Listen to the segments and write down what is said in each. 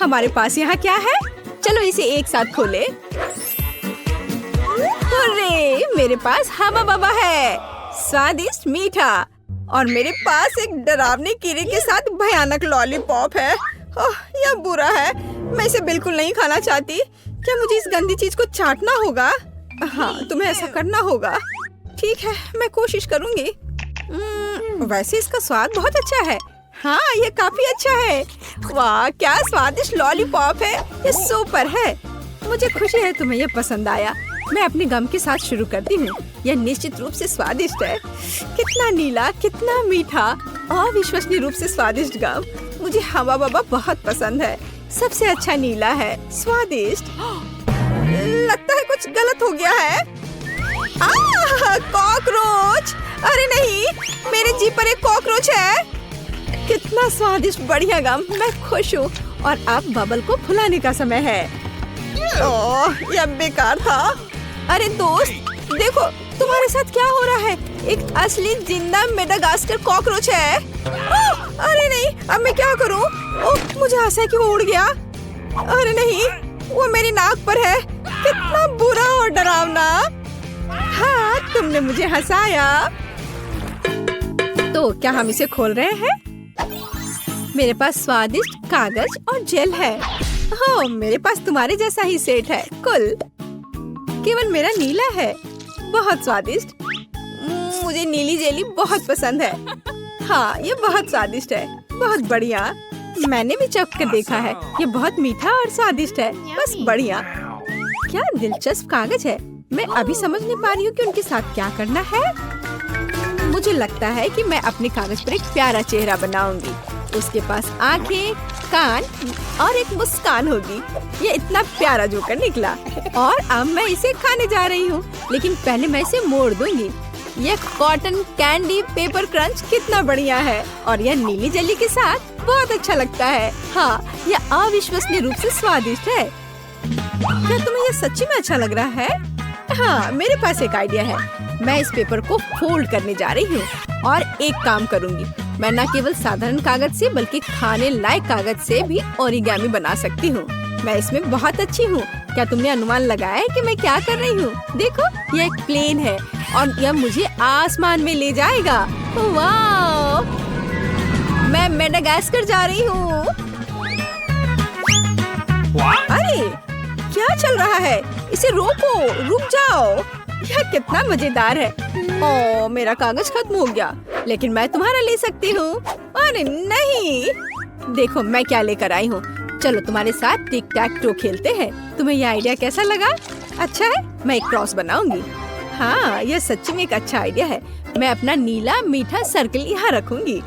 हमारे पास यहाँ क्या है? चलो इसे एक साथ खोले। अरे मेरे पास हवा बवा है, स्वादिष्ट मीठा। और मेरे पास एक डरावने कीड़े के साथ भयानक लॉलीपॉप है। ओह, यह बुरा है, मैं इसे बिल्कुल नहीं खाना चाहती। क्या मुझे इस गंदी चीज को चाटना होगा? हाँ, तुम्हें ऐसा करना होगा। ठीक है, मैं कोशिश करूंगी। वैसे इसका स्वाद बहुत अच्छा है। हाँ, यह काफी अच्छा है। वाह, क्या स्वादिष्ट लॉलीपॉप है, ये सुपर है। मुझे खुशी है तुम्हें यह पसंद आया। मैं अपने गम के साथ शुरू करती हूँ। यह निश्चित रूप से स्वादिष्ट है। कितना नीला, कितना मीठा, अविश्वसनीय रूप से स्वादिष्ट गम। मुझे हवा बवा बहुत पसंद है। सबसे अच्छा नीला है, स्वादिष्ट। लगता है कुछ गलत हो गया है। कॉकरोच! अरे नहीं, मेरे जीभ पर एक कॉकरोच है। कितना स्वादिष्ट, बढ़िया गम। मैं खुश हूँ। और अब बबल को फुलाने का समय है। ओह, यह बेकार था। अरे दोस्त, देखो तुम्हारे साथ क्या हो रहा है। एक असली जिंदा मेडागास्कर कॉकरोच है। अरे नहीं, अब मैं क्या करूं? ओह, मुझे आशा है कि वो उड़ गया। अरे नहीं, वो मेरी नाक पर है। कितना बुरा और डरावना। हाँ, तुमने मुझे हंसाया। तो क्या हम इसे खोल रहे हैं? मेरे पास स्वादिष्ट कागज और जेल है। हो, मेरे पास तुम्हारे जैसा ही सेट है। कुल केवल मेरा नीला है। बहुत स्वादिष्ट। मुझे नीली जेली बहुत पसंद है। हाँ, ये बहुत स्वादिष्ट है। बहुत बढ़िया। मैंने भी चख कर देखा है। ये बहुत मीठा और स्वादिष्ट है। बस बढ़िया। क्या दिलचस्प कागज है। मैं अभी समझ नहीं पा रही हूँ कि उनके साथ क्या करना है। मुझे लगता है कि मैं अपने कागज पर एक प्यारा चेहरा बनाऊंगी। उसके पास आंखें, कान और एक मुस्कान होगी। ये इतना प्यारा जोकर निकला। और अब मैं इसे खाने जा रही हूँ, लेकिन पहले मैं इसे मोड़ दूंगी। ये कॉटन कैंडी पेपर क्रंच कितना बढ़िया है। और यह नीली जेली के साथ बहुत अच्छा लगता है। हाँ, यह अविश्वसनीय रूप से स्वादिष्ट है। क्या तुम्हें यह सच्ची में अच्छा लग रहा है? हाँ, मेरे पास एक आइडिया है। मैं इस पेपर को फोल्ड करने जा रही हूँ और एक काम करूँगी। मैं न केवल साधारण कागज से बल्कि खाने लायक कागज से भी ओरिगामी बना सकती हूँ। मैं इसमें बहुत अच्छी हूँ। क्या तुमने अनुमान लगाया है कि मैं क्या कर रही हूँ? देखो, यह एक प्लेन है और यह मुझे आसमान में ले जाएगा। वाह! मैं मेडागास्कर जा रही हूँ। अरे, क्या चल रहा है? इसे रोको, रुक जाओ। यह कितना मजेदार है। ओह, मेरा कागज खत्म हो गया, लेकिन मैं तुम्हारा ले सकती हूँ। अरे नहीं, देखो मैं क्या लेकर आई हूँ। चलो तुम्हारे साथ टिक टैक टो खेलते हैं। तुम्हें यह आइडिया कैसा लगा? अच्छा है, मैं एक क्रॉस बनाऊंगी। हाँ, यह सच्ची में एक अच्छा आइडिया है। मैं अपना नीला मीठा सर्कल यहाँ रखूंगी।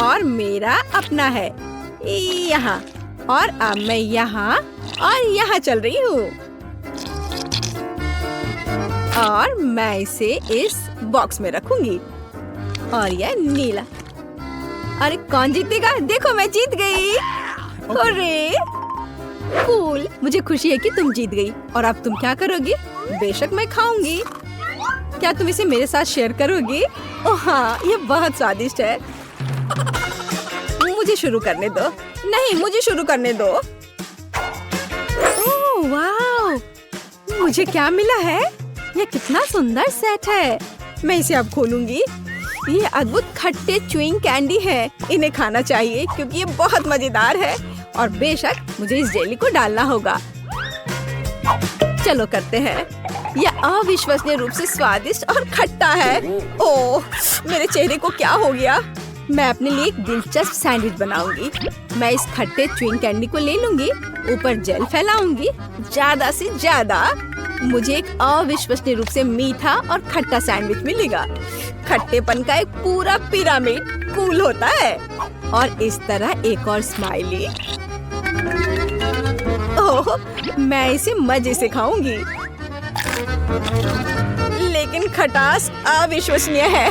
और मेरा अपना है यहाँ। और अब मैं यहाँ और यहाँ चल रही हूँ। और मैं इसे इस बॉक्स में रखूंगी। और यह नीला। अरे कौन जीतेगा? देखो, मैं जीत गई। अरे कूल, मुझे खुशी है कि तुम जीत गई। और अब तुम क्या करोगी? बेशक मैं खाऊंगी। क्या तुम इसे मेरे साथ शेयर करोगी? ओह हाँ, ये बहुत स्वादिष्ट है। मुझे शुरू करने दो। नहीं, मुझे शुरू करने दो। ओह वाह, मुझे क्या मिला है? यह कितना सुंदर सेट है। मैं इसे अब खोलूंगी। ये अद्भुत खट्टे च्युइंग कैंडी है। इन्हें खाना चाहिए क्योंकि ये बहुत मजेदार है। और बेशक मुझे इस जेली को डालना होगा। चलो करते हैं। यह अविश्वसनीय रूप से स्वादिष्ट और खट्टा है। ओह, मेरे चेहरे को क्या हो गया? मैं अपने लिए एक दिलचस्प सैंडविच बनाऊंगी। मैं इस खट्टे च्युइंग कैंडी को ले लूंगी, ऊपर जेल फैलाऊंगी ज्यादा से ज्यादा। मुझे एक अविश्वसनीय रूप से मीठा और खट्टा सैंडविच मिलेगा। खट्टेपन का एक पूरा पिरामिड कूल होता है। और इस तरह एक और स्माइली। ओह, मैं इसे मजे से खाऊंगी। लेकिन खटास अविश्वसनीय है।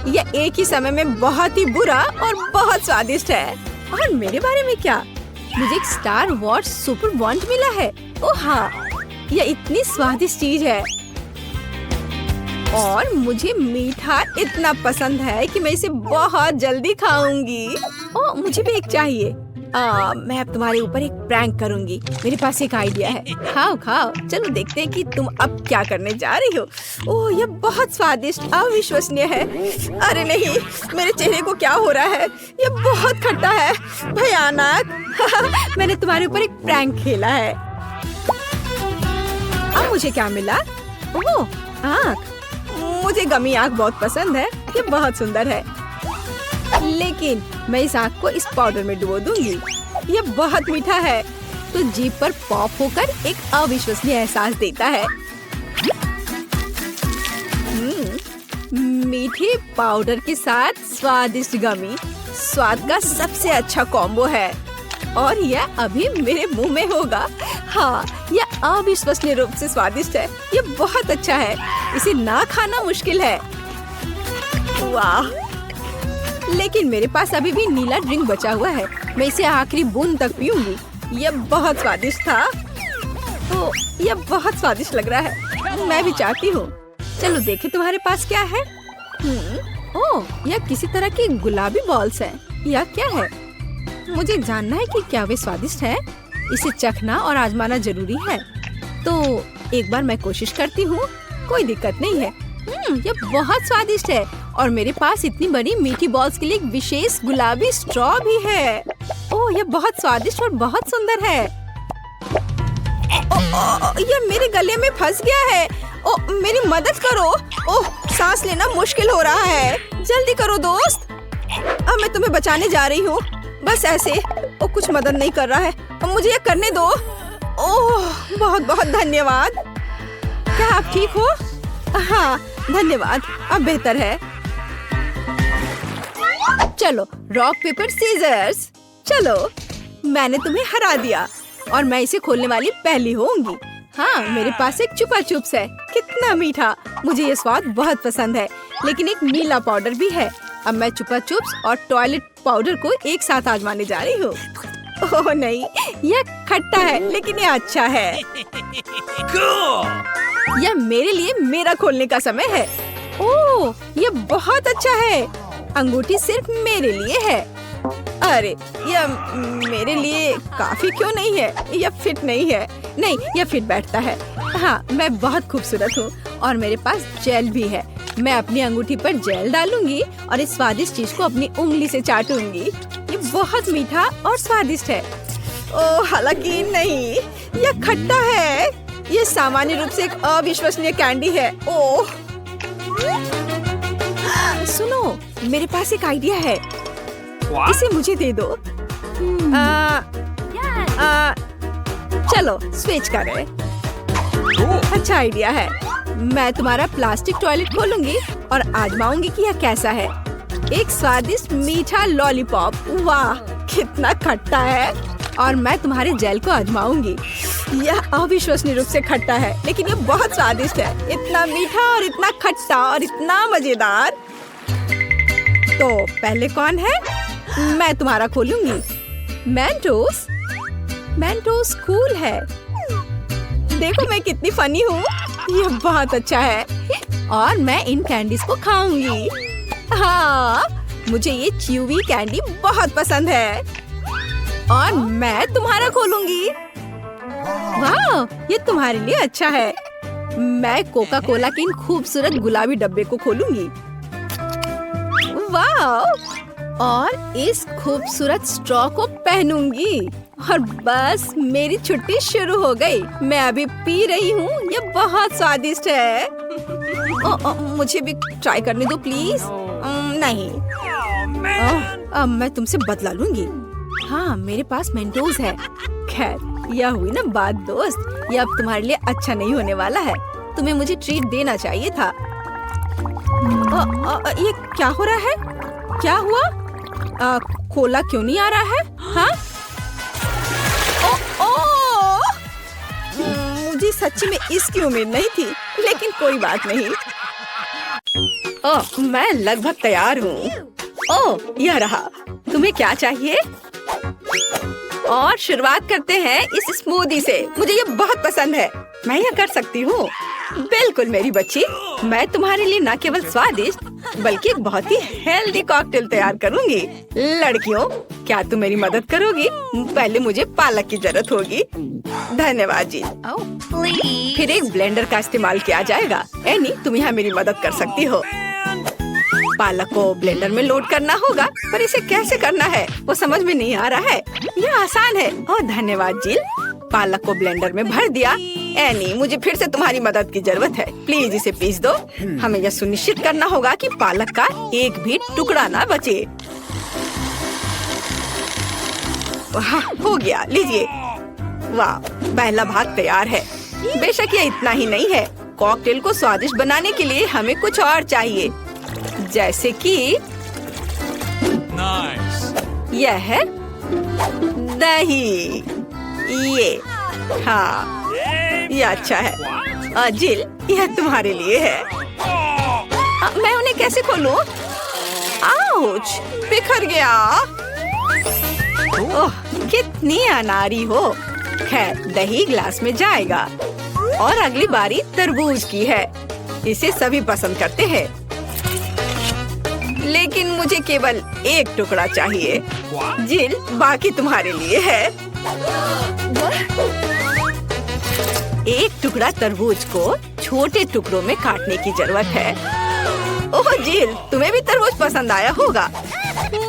यह एक ही समय में बहुत ही बुरा और बहुत स्वादिष्ट है। और मेरे बारे में क्या? मुझे एक स्टार वॉर्स सुपर बॉन्ड मिला है। ओह हाँ, यह इतनी स्वादिष्ट चीज है। और मुझे मीठा इतना पसंद है कि मैं इसे बहुत जल्दी खाऊंगी। ओह, मुझे भी एक चाहिए। मैं अब तुम्हारे ऊपर एक प्रैंक करूंगी। मेरे पास एक आइडिया है। खाओ खाओ, चलो देखते हैं कि तुम अब क्या करने जा रही हो। ओह, ये बहुत स्वादिष्ट, अविश्वसनीय है। अरे नहीं, मेरे चेहरे को क्या हो रहा है? ये बहुत खट्टा है, भयानक। मैंने तुम्हारे ऊपर एक प्रैंक खेला है। अब मुझे क्या मिला? ओह, आँख। मुझे गमी आँख बहुत पसंद है, ये बहुत सुंदर है। लेकिन मैं इस आँख को इस पाउडर में डुबो दूंगी। ये बहुत मीठा है, तो जीभ पर पॉप होकर एक अविश्वसनीय एहसास देता है। मीठे पाउडर के साथ स्वादिष्ट गमी स्वाद का सबसे अच्छा कॉम्बो है, और यह अभी मेरे मुंह में होगा। हाँ, यह अविश्वसनीय रूप से स्वादिष्ट है। ये बहुत अच्छा है, इसे ना खाना मुश्किल है। वाह! लेकिन मेरे पास अभी भी नीला ड्रिंक बचा हुआ है। मैं इसे आखिरी बूंद तक पीऊंगी। यह बहुत स्वादिष्ट था। ओह, यह बहुत स्वादिष्ट लग रहा है। मैं भी चाहती हूँ। चलो देखें तुम्हारे पास क्या है। ओह, यह किसी तरह की गुलाबी बॉल्स है। यह क्या है? मुझे जानना है कि क्या वे स्वादिष्ट है। इसे चखना और आजमाना जरूरी है। तो एक बार मैं कोशिश करती हूँ। कोई दिक्कत नहीं है। यह बहुत स्वादिष्ट है, और मेरे पास इतनी बड़ी मीठी बॉल्स के लिए एक विशेष गुलाबी स्ट्रॉ भी है। ओह, यह बहुत स्वादिष्ट और बहुत सुंदर है। यह मेरे गले में फंस गया है। ओह, मेरी मदद करो। ओह, सांस लेना मुश्किल हो रहा है। जल्दी करो दोस्त। अब मैं तुम्हें बचाने जा रही हूँ। बस ऐसे। ओह, कुछ मदद नहीं कर रहा है। अब मुझे यह करने दो। ओह, बहुत बहुत धन्यवाद। क्या आप ठीक हो? हाँ, धन्यवाद। अब बेहतर है। चलो, रॉक पेपर सीजर्स। चलो, मैंने तुम्हें हरा दिया, और मैं इसे खोलने वाली पहली होंगी। हाँ, मेरे पास एक चुपा चुप्स है। कितना मीठा! मुझे ये स्वाद बहुत पसंद है। लेकिन एक नीला पाउडर भी है। अब मैं चुपा चुप्स और टॉयलेट पाउडर को एक साथ आजमाने जा रही हूँ। ओह नहीं, यह खट्टा है, लेकिन यह अच्छा है। यह मेरे लिए मेरा खोलने का समय है। ओह, यह बहुत अच्छा है। अंगूठी सिर्फ मेरे लिए है। अरे, यह मेरे लिए काफी क्यों नहीं है? यह फिट नहीं है। नहीं, यह फिट बैठता है। हाँ, मैं बहुत खूबसूरत हूँ, और मेरे पास जेल भी है। मैं अपनी अंगूठी पर जेल डालूंगी और इस स्वादिष्ट चीज को अपनी उंगली से चाटूंगी। ये बहुत मीठा और स्वादिष्ट है। ओह, हालांकि नहीं, यह खट्टा है। ये सामान्य रूप से एक अविश्वसनीय कैंडी है। ओह, सुनो, मेरे पास एक आइडिया है। इसे मुझे दे दो। चलो स्विच करें। अच्छा आइडिया है। मैं तुम्हारा प्लास्टिक टॉयलेट खोलूंगी और आजमाऊंगी कि यह कैसा है। एक स्वादिष्ट मीठा लॉलीपॉप। वाह, कितना खट्टा है। और मैं तुम्हारे जेल को आजमाऊंगी। यह अविश्वसनीय रूप से खट्टा है, लेकिन यह बहुत स्वादिष्ट है। इतना मीठा और इतना खट्टा और इतना मजेदार। तो पहले कौन है? मैं तुम्हारा खोलूंगी। मेंटोस। मेंटोस कूल है। देखो मैं कितनी फनी हूँ। यह बहुत अच्छा है, और मैं इन कैंडीज को खाऊंगी। हाँ, मुझे ये च्यूवी कैंडी बहुत पसंद है, और मैं तुम्हारा खोलूंगी। वाह, ये तुम्हारे लिए अच्छा है। मैं कोका कोला के इन खूबसूरत गुलाबी डब्बे को खोलूंगी। वाह, और इस खूबसूरत स्ट्रॉ को पहनूंगी, और बस मेरी छुट्टी शुरू हो गई। मैं अभी पी रही हूँ। ये बहुत स्वादिष्ट है। मुझे भी ट्राई करने दो प्लीज। नहीं, अब मैं तुमसे बदला लूंगी। हाँ, मेरे पास मेंटोस है। खैर, यह हुई ना बात दोस्त। यह अब तुम्हारे लिए अच्छा नहीं होने वाला है। तुम्हें मुझे ट्रीट देना चाहिए था। ये क्या हो रहा है? क्या हुआ? कोला क्यों नहीं आ रहा है? हाँ? मुझे सच्ची में इसकी उम्मीद नहीं थी, लेकिन कोई बात नहीं। मैं लगभग तैयार हूँ। ओह, यह रहा। तुम्हें क्या चाहिए? और शुरुआत करते हैं इस स्मूदी से। मुझे ये बहुत पसंद है। मैं यह कर सकती हूँ। बिल्कुल मेरी बच्ची, मैं तुम्हारे लिए न केवल स्वादिष्ट बल्कि एक बहुत ही हेल्दी कॉकटेल तैयार करूंगी। लड़कियों, क्या तुम मेरी मदद करोगी? पहले मुझे पालक की जरूरत होगी। धन्यवाद जी। फिर एक ब्लेंडर का इस्तेमाल किया जाएगा। एनी, तुम यहाँ मेरी मदद कर सकती हो। पालक को ब्लेंडर में लोड करना होगा, पर इसे कैसे करना है वो समझ में नहीं आ रहा है। यह आसान है। ओह धन्यवाद जिल। पालक को ब्लेंडर में भर दिया। एनी, मुझे फिर से तुम्हारी मदद की जरूरत है। प्लीज इसे पीस दो। हमें यह सुनिश्चित करना होगा कि पालक का एक भी टुकड़ा ना बचे। वाह, हो गया, लीजिए। वाह, पहला भाग तैयार है। बेशक यह इतना ही नहीं है। कॉकटेल को स्वादिष्ट बनाने के लिए हमें कुछ और चाहिए, जैसे कि यह है दही। ये हाँ, ये अच्छा है। जिल, यह तुम्हारे लिए है। मैं उन्हें कैसे खोलूं? आउच, बिखर गया। ओह, कितनी अनाड़ी हो। खैर, दही ग्लास में जाएगा। और अगली बारी तरबूज की है। इसे सभी पसंद करते हैं, लेकिन मुझे केवल एक टुकड़ा चाहिए। जिल, बाकी तुम्हारे लिए है। एक टुकड़ा तरबूज को छोटे टुकड़ों में काटने की जरूरत है। ओह जिल, तुम्हें भी तरबूज पसंद आया होगा।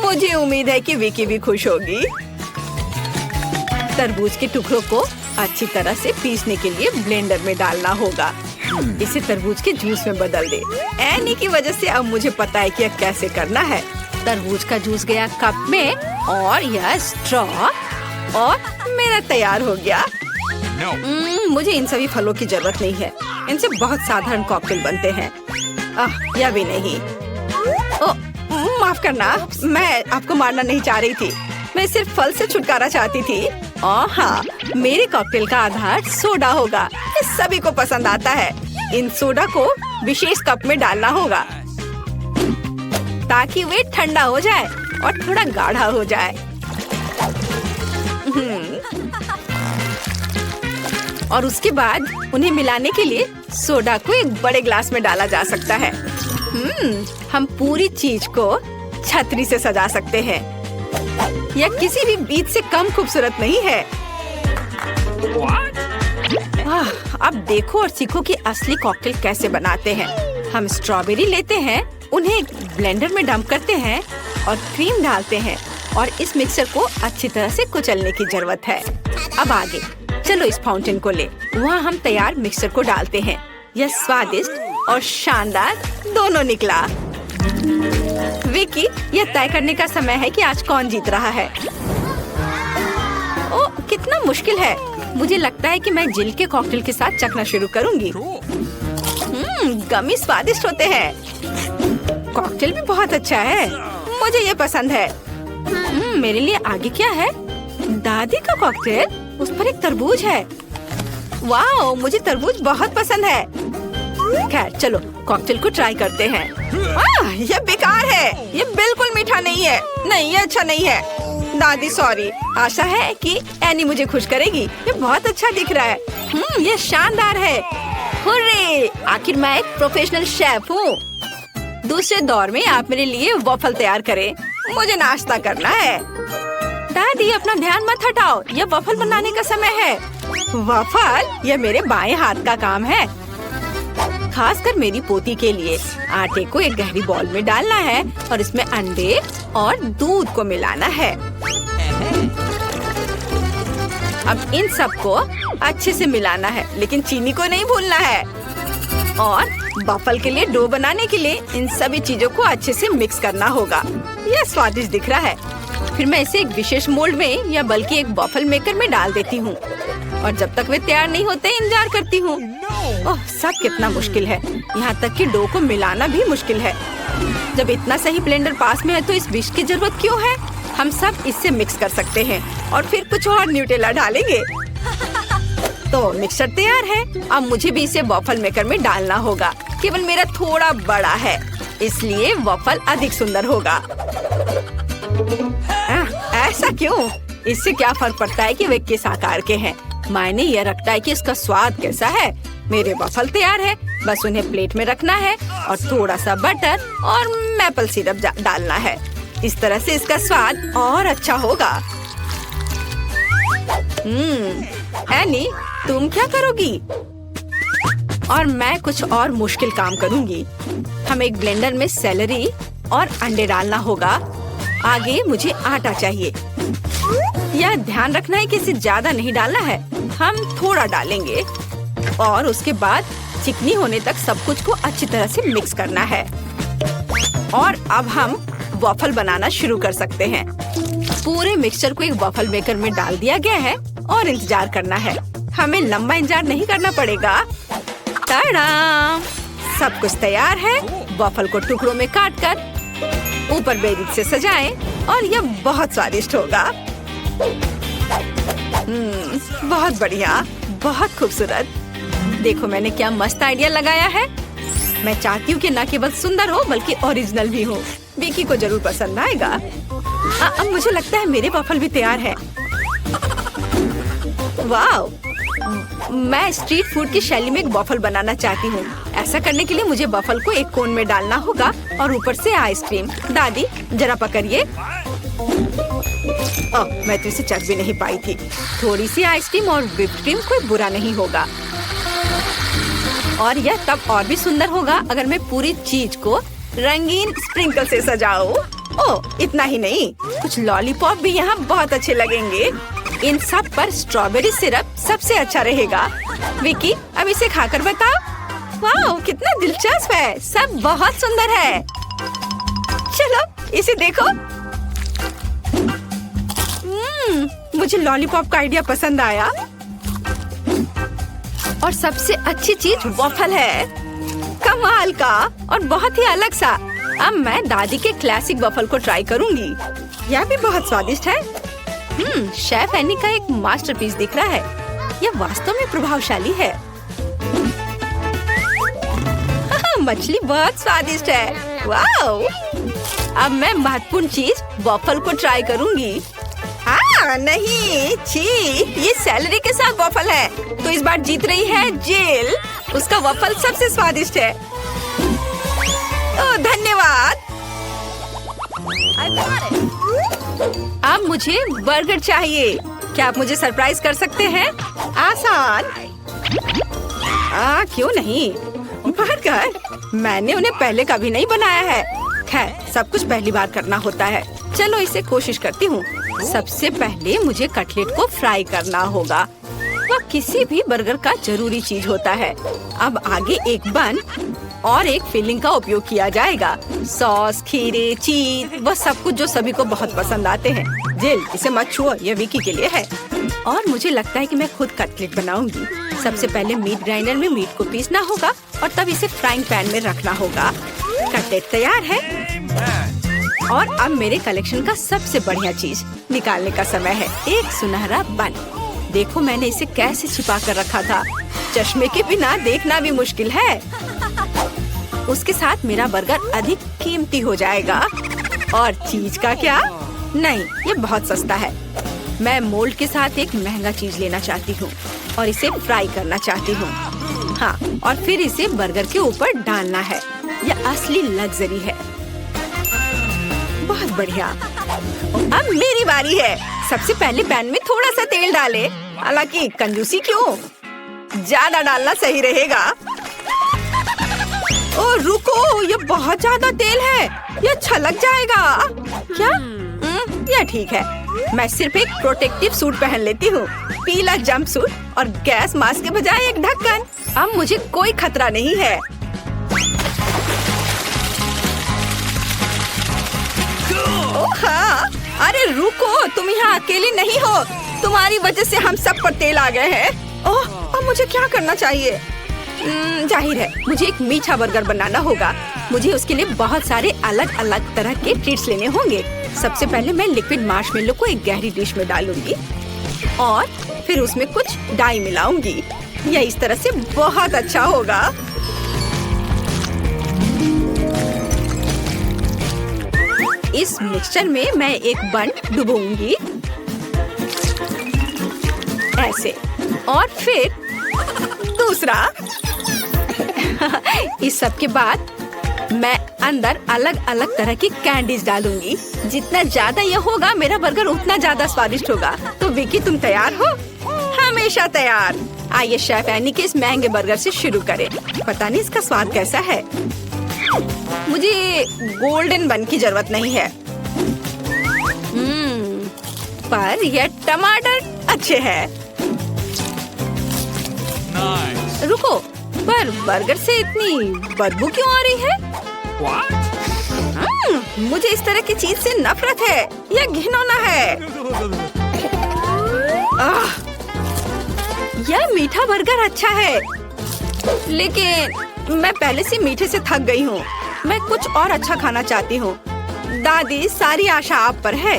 मुझे उम्मीद है कि विकी भी खुश होगी। तरबूज के टुकड़ों को अच्छी तरह से पीसने के लिए ब्लेंडर में डालना होगा। इसे तरबूज के जूस में बदल दे। एनी की वजह से अब मुझे पता है कि यह कैसे करना है। तरबूज का जूस गया कप में और यह स्ट्रॉ और मेरा तैयार हो गया। मुझे इन सभी फलों की जरूरत नहीं है। इनसे बहुत साधारण कॉकटेल बनते हैं। यह भी नहीं। माफ करना, मैं आपको मारना नहीं चाह रही थी। मैं सिर्फ फल से छुटकारा चाहती थी। हाँ, मेरे कॉकटेल का आधार सोडा होगा। ये सभी को पसंद आता है। इन सोडा को विशेष कप में डालना होगा ताकि वे ठंडा हो जाए और थोड़ा गाढ़ा हो जाए। और उसके बाद उन्हें मिलाने के लिए सोडा को एक बड़े ग्लास में डाला जा सकता है। हम पूरी चीज को छतरी से सजा सकते हैं। यह किसी भी बीज से कम खूबसूरत नहीं है। अब देखो और सीखो कि असली कॉकटेल कैसे बनाते हैं। हम स्ट्रॉबेरी लेते हैं, उन्हें ब्लेंडर में डंप करते हैं और क्रीम डालते हैं और इस मिक्सर को अच्छी तरह से कुचलने की जरूरत है। अब आगे चलो इस फाउंटेन को ले। वहाँ हम तैयार मिक्सर को डालते हैं। यह स्वादिष्ट और शानदार दोनों निकला। विकी, यह तय करने का समय है कि आज कौन जीत रहा है। ओ, कितना मुश्किल है। मुझे लगता है कि मैं जिल के कॉकटेल के साथ चखना शुरू करूंगी। गमी स्वादिष्ट होते हैं। कॉकटेल भी बहुत अच्छा है। मुझे ये पसंद है। मेरे लिए आगे क्या है? दादी का कॉकटेल, उस पर एक तरबूज है। वाह, मुझे तरबूज बहुत पसंद है। खैर चलो कॉकटेल को ट्राई करते हैं। यह बेकार है। यह बिल्कुल मीठा नहीं है। नहीं, ये अच्छा नहीं है। दादी सॉरी। आशा है कि एनी मुझे खुश करेगी। ये बहुत अच्छा दिख रहा है। ये शानदार है। हुर्रे! आखिर मैं एक प्रोफेशनल शेफ हूँ। दूसरे दौर में आप मेरे लिए वॉफल तैयार करें। मुझे नाश्ता करना है। दादी, अपना ध्यान मत हटाओ। यह वॉफल बनाने का समय है। वॉफल? यह मेरे बाएं हाथ का काम है, खासकर मेरी पोती के लिए। आटे को एक गहरी बॉल में डालना है और इसमें अंडे और दूध को मिलाना है। अब इन सबको अच्छे से मिलाना है, लेकिन चीनी को नहीं भूलना है। और वॉफल के लिए डो बनाने के लिए इन सभी चीजों को अच्छे से मिक्स करना होगा। यह स्वादिष्ट दिख रहा है। फिर मैं इसे एक विशेष मोल्ड में या बल्कि एक वॉफल मेकर में डाल देती हूँ और जब तक वे तैयार नहीं होते इंतजार करती हूँ। ओह, सब कितना मुश्किल है। यहाँ तक कि डो को मिलाना भी मुश्किल है। जब इतना सही ब्लेंडर पास में है तो इस विस्क की जरूरत क्यों है? हम सब इससे मिक्स कर सकते हैं और फिर कुछ और न्यूटेला डालेंगे। तो मिक्सचर तैयार है। अब मुझे भी इसे वॉफल मेकर में डालना होगा। केवल मेरा थोड़ा बड़ा है, इसलिए वॉफल अधिक सुंदर होगा। ऐसा क्यों? इससे क्या फर्क पड़ता है कि वे किस आकार के हैं? मायने यह रखता है कि इसका स्वाद कैसा है। मेरे वॉफल तैयार है। बस उन्हें प्लेट में रखना है और थोड़ा सा बटर और मैपल सिरप डालना है। इस तरह से इसका स्वाद और अच्छा होगा। एनी, तुम क्या करोगी? और मैं कुछ और मुश्किल काम करूंगी। हम एक ब्लेंडर में सेलरी और अंडे डालना होगा। आगे मुझे आटा चाहिए। यह ध्यान रखना है कि इसे ज्यादा नहीं डालना है, हम थोड़ा डालेंगे और उसके बाद चिकनी होने तक सब कुछ को अच्छी तरह से मिक्स करना है। और अब हम वॉफल बनाना शुरू कर सकते हैं। पूरे मिक्सचर को एक वॉफल मेकर में डाल दिया गया है और इंतजार करना है। हमें लंबा इंतजार नहीं करना पड़ेगा। टाडा! सब कुछ तैयार है। वॉफल को टुकड़ों में काटकर ऊपर बेरीज से सजाएं और यह बहुत स्वादिष्ट होगा। बहुत बढ़िया, बहुत खूबसूरत। देखो मैंने क्या मस्त आइडिया लगाया है। मैं चाहती हूँ कि न केवल सुंदर हो बल्कि ओरिजिनल भी हो। विकी को जरूर पसंद आएगा। अब मुझे लगता है मेरे वॉफल भी तैयार है। वाह! मैं स्ट्रीट फूड की शैली में एक वॉफल बनाना चाहती हूँ। ऐसा करने के लिए मुझे वॉफल को एक कोन में डालना होगा और ऊपर से आइसक्रीम। दादी जरा पकड़िए। मैं तो इसे चख भी नहीं पाई थी। थोड़ी सी आइसक्रीम और व्हिप्ड क्रीम कोई बुरा नहीं होगा। और यह तब और भी सुंदर होगा अगर मैं पूरी चीज को रंगीन स्प्रिंकल से सजाऊं। ओह, इतना ही नहीं, कुछ लॉलीपॉप भी यहाँ बहुत अच्छे लगेंगे। इन सब पर स्ट्रॉबेरी सिरप सबसे अच्छा रहेगा। विकी, अब इसे खाकर बताओ। वाह, कितना दिलचस्प है। सब बहुत सुंदर है। चलो इसे देखो। मुझे लॉलीपॉप का आइडिया पसंद आया। और सबसे अच्छी चीज वॉफल है। कमाल का और बहुत ही अलग सा। अब मैं दादी के क्लासिक वॉफल को ट्राई करूंगी। यह भी बहुत स्वादिष्ट है। शेफ एनी का एक मास्टरपीस दिख रहा है। यह वास्तव में प्रभावशाली है। मछली बहुत स्वादिष्ट है। वाओ! अब मैं महत्वपूर्ण चीज वॉफल को ट्राई करूंगी। नहीं, छी, ये सेलरी के साथ वॉफल है। तो इस बार जीत रही है जेल। उसका वॉफल सबसे स्वादिष्ट है। ओह, धन्यवाद। अब मुझे बर्गर चाहिए। क्या आप मुझे सरप्राइज कर सकते हैं? आसान। क्यों नहीं? बर्गर? मैंने उन्हें पहले कभी नहीं बनाया है। खैर, सब कुछ पहली बार करना होता है। चलो इसे कोशिश करती हूँ। सबसे पहले मुझे कटलेट को फ्राई करना होगा। वह किसी भी बर्गर का जरूरी चीज होता है। अब आगे एक बन और एक फिलिंग का उपयोग किया जाएगा। सॉस, खीरे, चीज, वह सब कुछ जो सभी को बहुत पसंद आते हैं। जेल, इसे मत छुओ, यह विकी के लिए है। और मुझे लगता है कि मैं खुद कटलेट बनाऊंगी। सबसे पहले मीट ग्राइंडर में मीट को पीसना होगा और तब इसे फ्राइंग पैन में रखना होगा। कटलेट तैयार है। और अब मेरे कलेक्शन का सबसे बढ़िया चीज निकालने का समय है। एक सुनहरा बन। देखो मैंने इसे कैसे छिपा कर रखा था। चश्मे के बिना देखना भी मुश्किल है। उसके साथ मेरा बर्गर अधिक कीमती हो जाएगा। और चीज का क्या? नहीं, ये बहुत सस्ता है। मैं मोल्ड के साथ एक महंगा चीज लेना चाहती हूँ और इसे फ्राई करना चाहती हूँ। हाँ, और फिर इसे बर्गर के ऊपर डालना है। यह असली लग्जरी है। बहुत बढ़िया। अब मेरी बारी है। सबसे पहले पैन में थोड़ा सा तेल डाले। हालांकि कंजूसी क्यों? ज्यादा डालना सही रहेगा। ओ रुको, ये बहुत ज्यादा तेल है। ये छलक जाएगा। क्या? यह ठीक है। मैं सिर्फ एक प्रोटेक्टिव सूट पहन लेती हूँ। पीला जंप सूट और गैस मास्क के बजाय एक ढक्कन। अब मुझे कोई खतरा नहीं है। हाँ, अरे रुको, तुम यहाँ अकेली नहीं हो। तुम्हारी वजह से हम सब पर तेल आ गए हैं। ओह, अब मुझे क्या करना चाहिए? जाहिर है मुझे एक मीठा बर्गर बनाना होगा। मुझे उसके लिए बहुत सारे अलग अलग तरह के ट्रीट्स लेने होंगे। सबसे पहले मैं लिक्विड मार्शमेलो को एक गहरी डिश में डालूंगी और फिर उसमें कुछ डाई मिलाऊंगी। यह इस तरह से बहुत अच्छा होगा। इस मिक्सचर में मैं एक बन डुबोऊंगी ऐसे, और फिर दूसरा। इस सब के बाद मैं अंदर अलग अलग तरह की कैंडीज डालूंगी। जितना ज्यादा ये होगा मेरा बर्गर उतना ज्यादा स्वादिष्ट होगा। तो विकी तुम तैयार हो? हमेशा तैयार। आइए शेफ एनी के इस महंगे बर्गर से शुरू करें। पता नहीं इसका स्वाद कैसा है। मुझे गोल्डन बन की जरूरत नहीं है। पर यह टमाटर अच्छे हैं। रुको, पर बर्गर से इतनी बदबू क्यों आ रही है? मुझे इस तरह की चीज से नफरत है। यह घिनौना है। यह मीठा बर्गर अच्छा है, लेकिन मैं पहले से मीठे से थक गई हूँ। मैं कुछ और अच्छा खाना चाहती हूँ। दादी, सारी आशा आप पर है।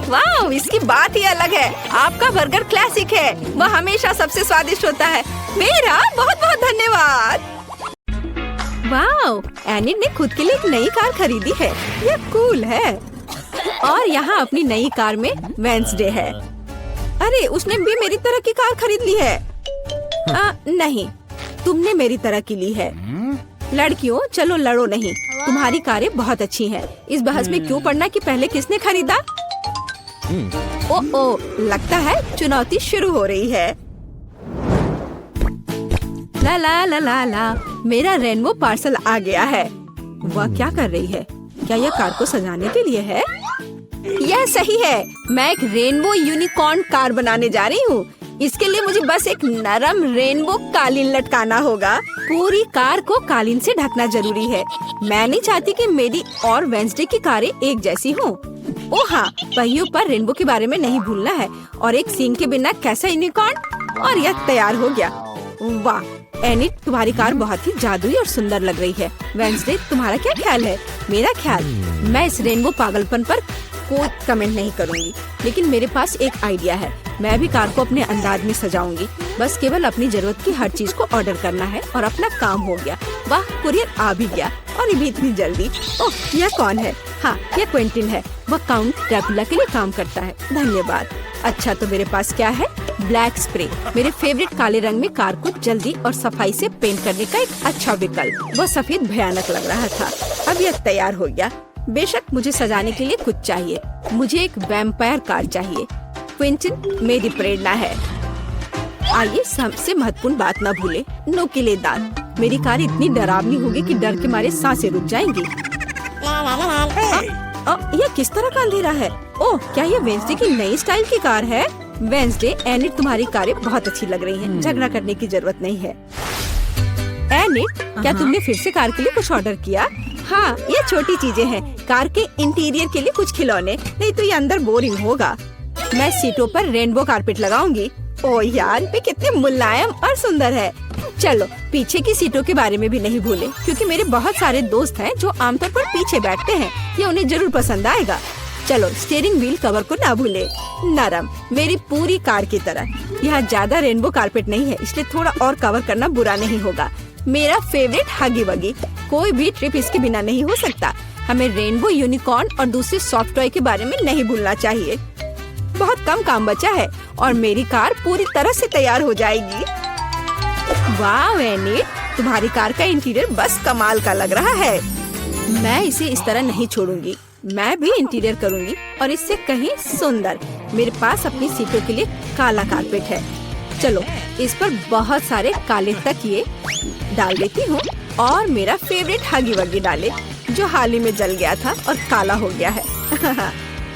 वाह, इसकी बात ही अलग है। आपका बर्गर क्लासिक है। वह हमेशा सबसे स्वादिष्ट होता है। मेरा बहुत बहुत धन्यवाद। वाह, एनी ने खुद के लिए एक नई कार खरीदी है। यह कूल है। और यहाँ अपनी नई कार में वेंसडे है। अरे, उसने भी मेरी तरह की कार खरीद ली है। नहीं, तुमने मेरी तरह की ली है। लड़कियों, चलो लड़ो नहीं। तुम्हारी कारें बहुत अच्छी हैं। इस बहस में क्यों पड़ना कि पहले किसने खरीदा? ओ, लगता है चुनौती शुरू हो रही है। ला ला ला ला ला, मेरा रेनबो पार्सल आ गया है। वह क्या कर रही है? क्या यह कार को सजाने के लिए है? यह सही है। मैं एक रेनबो यूनिकॉर्न कार बनाने जा रही हूँ। इसके लिए मुझे बस एक नरम रेनबो कालीन लटकाना होगा। पूरी कार को कालीन से ढकना जरूरी है। मैं नहीं चाहती कि मेरी और वेंसडे की कारें एक जैसी हों। ओ हाँ, पहियों पर रेनबो के बारे में नहीं भूलना है। और एक सींग के बिना कैसा यूनिकॉर्न। और यह तैयार हो गया। वाह एनी, तुम्हारी कार बहुत ही जादुई और सुंदर लग रही है। वेंसडे, तुम्हारा क्या ख्याल है? मेरा ख्याल, मैं इस रेनबो पागलपन पर कोई कमेंट नहीं करूँगी, लेकिन मेरे पास एक आइडिया है। मैं भी कार को अपने अंदाज में सजाऊंगी। बस केवल अपनी जरूरत की हर चीज को ऑर्डर करना है और अपना काम हो गया। वाह, कुरियर आ भी गया और ये भी इतनी जल्दी। ओह, यह कौन है? हाँ, यह क्विंटिन है। वह काउंट ड्रैकुला के लिए काम करता है। धन्यवाद। अच्छा, तो मेरे पास क्या है? ब्लैक स्प्रे, मेरे फेवरेट काले रंग में कार को जल्दी और सफाई से पेंट करने का एक अच्छा विकल्प। वह सफेद भयानक लग रहा था। अब यह तैयार हो गया। बेशक मुझे सजाने के लिए कुछ चाहिए। मुझे एक वैम्पायर कार चाहिए। क्विंटिन मेरी प्रेरणा है। आइए सबसे महत्वपूर्ण बात न भूले, नुकीले दांत। मेरी कार इतनी डरावनी होगी कि डर के मारे सांसें रुक जाएंगी। यह किस तरह का अंधेरा है? ओह, क्या यह वेंसडे की नई स्टाइल की कार है? वेंसडे, एनिट, तुम्हारी कारें बहुत अच्छी लग रही हैं। झगड़ा करने की जरूरत नहीं है। एनिट, क्या तुमने फिर से कार के लिए कुछ ऑर्डर किया? हाँ, ये छोटी चीजें हैं। कार के इंटीरियर के लिए कुछ खिलौने, नहीं तो ये अंदर बोरिंग होगा। मैं सीटों पर रेनबो कारपेट लगाऊंगी। ओह यार, ये कितने मुलायम और सुंदर है। चलो, पीछे की सीटों के बारे में भी नहीं भूले, क्योंकि मेरे बहुत सारे दोस्त हैं जो आमतौर पर पीछे बैठते हैं। ये उन्हें जरूर पसंद आएगा। चलो, स्टीयरिंग व्हील कवर को ना भूले। नरम, मेरी पूरी कार की तरह। यहाँ ज्यादा रेनबो कारपेट नहीं है, इसलिए थोड़ा और कवर करना बुरा नहीं होगा। मेरा फेवरेट हगी वगी। कोई भी ट्रिप इसके बिना नहीं हो सकता। हमें रेनबो यूनिकॉर्न और दूसरे सॉफ्ट टॉय के बारे में नहीं भूलना चाहिए। बहुत कम काम बचा है और मेरी कार पूरी तरह से तैयार हो जाएगी। वाह एनी, तुम्हारी कार का इंटीरियर बस कमाल का लग रहा है। मैं इसे इस तरह नहीं छोड़ूंगी। मैं भी इंटीरियर करूंगी और इससे कहीं सुंदर। मेरे पास अपनी सीटों के लिए काला कारपेट है। चलो, इस पर बहुत सारे काले तकिए डाल देती हूँ और मेरा फेवरेट हगी वगी डाले, जो हाल ही में जल गया था और काला हो गया है।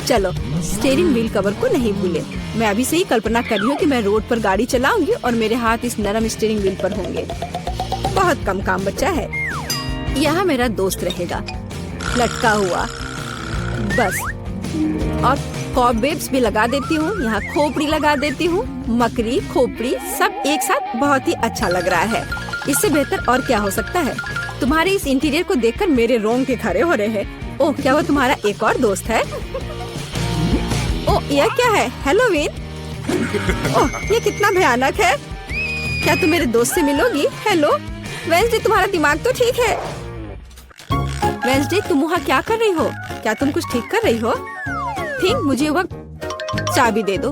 चलो, स्टीयरिंग व्हील कवर को नहीं भूले। मैं अभी से ही कल्पना कर रही हूँ कि मैं रोड पर गाड़ी चलाऊंगी और मेरे हाथ इस नरम स्टीयरिंग व्हील पर होंगे। बहुत कम काम बचा है। यहाँ मेरा दोस्त रहेगा, लटका हुआ। बस, और कॉबवेब्स भी लगा देती हूँ। यहाँ खोपड़ी लगा देती हूँ। मकड़ी, खोपड़ी सब एक साथ बहुत ही अच्छा लग रहा है। इससे बेहतर और क्या हो सकता है? तुम्हारे इस इंटीरियर को देखकर मेरे रोंगटे खड़े हो रहे हैं। ओह, क्या वो तुम्हारा एक और दोस्त है? ओह, यह क्या है? हैलोवीन। ओह, ये कितना भयानक है। क्या तुम मेरे दोस्त से मिलोगी? हेलो वेंसडे, तुम्हारा दिमाग तो ठीक है? वेंसडे, तुम वहाँ क्या कर रही हो? क्या तुम कुछ ठीक कर रही हो? ठीक, मुझे वह चाबी दे दो।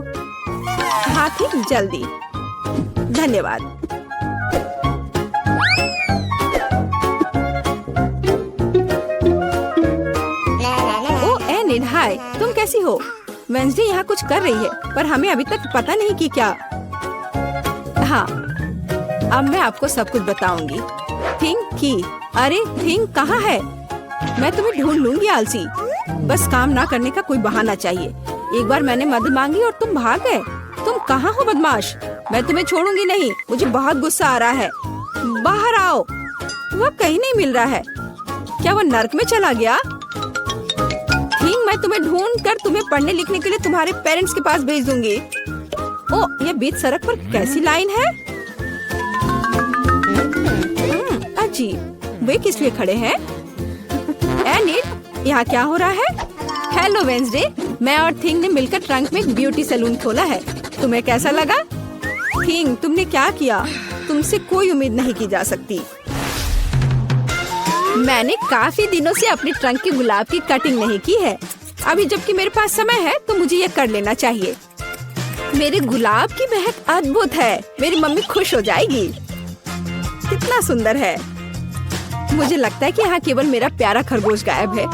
हाँ ठीक, जल्दी। धन्यवाद। कैसी हो? वेंसडे यहाँ कुछ कर रही है पर हमें अभी तक पता नहीं कि क्या। हाँ, अब मैं आपको सब कुछ बताऊंगी। थिंक की, अरे थिंक कहाँ है? मैं तुम्हें ढूंढ लूंगी आलसी। बस काम ना करने का कोई बहाना चाहिए। एक बार मैंने मदद मांगी और तुम भाग गए। तुम कहाँ हो बदमाश? मैं तुम्हें छोड़ूंगी नहीं। मुझे बहुत गुस्सा आ रहा है। बाहर आओ। वो कहीं नहीं मिल रहा है। क्या वो नर्क में चला गया? थिंक मैं तुम्हें ढूंढ कर तुम्हें पढ़ने लिखने के लिए तुम्हारे पेरेंट्स के पास भेज दूंगी। ओ, ये बीच सड़क पर कैसी लाइन है? अजीब, वे किस लिए खड़े हैं? एनिड, यहाँ क्या हो रहा है? हेलो वेंसडे, मैं और थिंग ने मिलकर ट्रंक में एक ब्यूटी सैलून खोला है। तुम्हें कैसा लगा? थिंग, तुमने क्या किया? तुमसे कोई उम्मीद नहीं की जा सकती। मैंने काफी दिनों से अपने ट्रंक की गुलाब की कटिंग नहीं की है। अभी जबकि मेरे पास समय है तो मुझे ये कर लेना चाहिए। मेरे गुलाब की महक अद्भुत है। मेरी मम्मी खुश हो जाएगी। कितना सुंदर है। मुझे लगता है कि यहाँ केवल मेरा प्यारा खरगोश गायब है।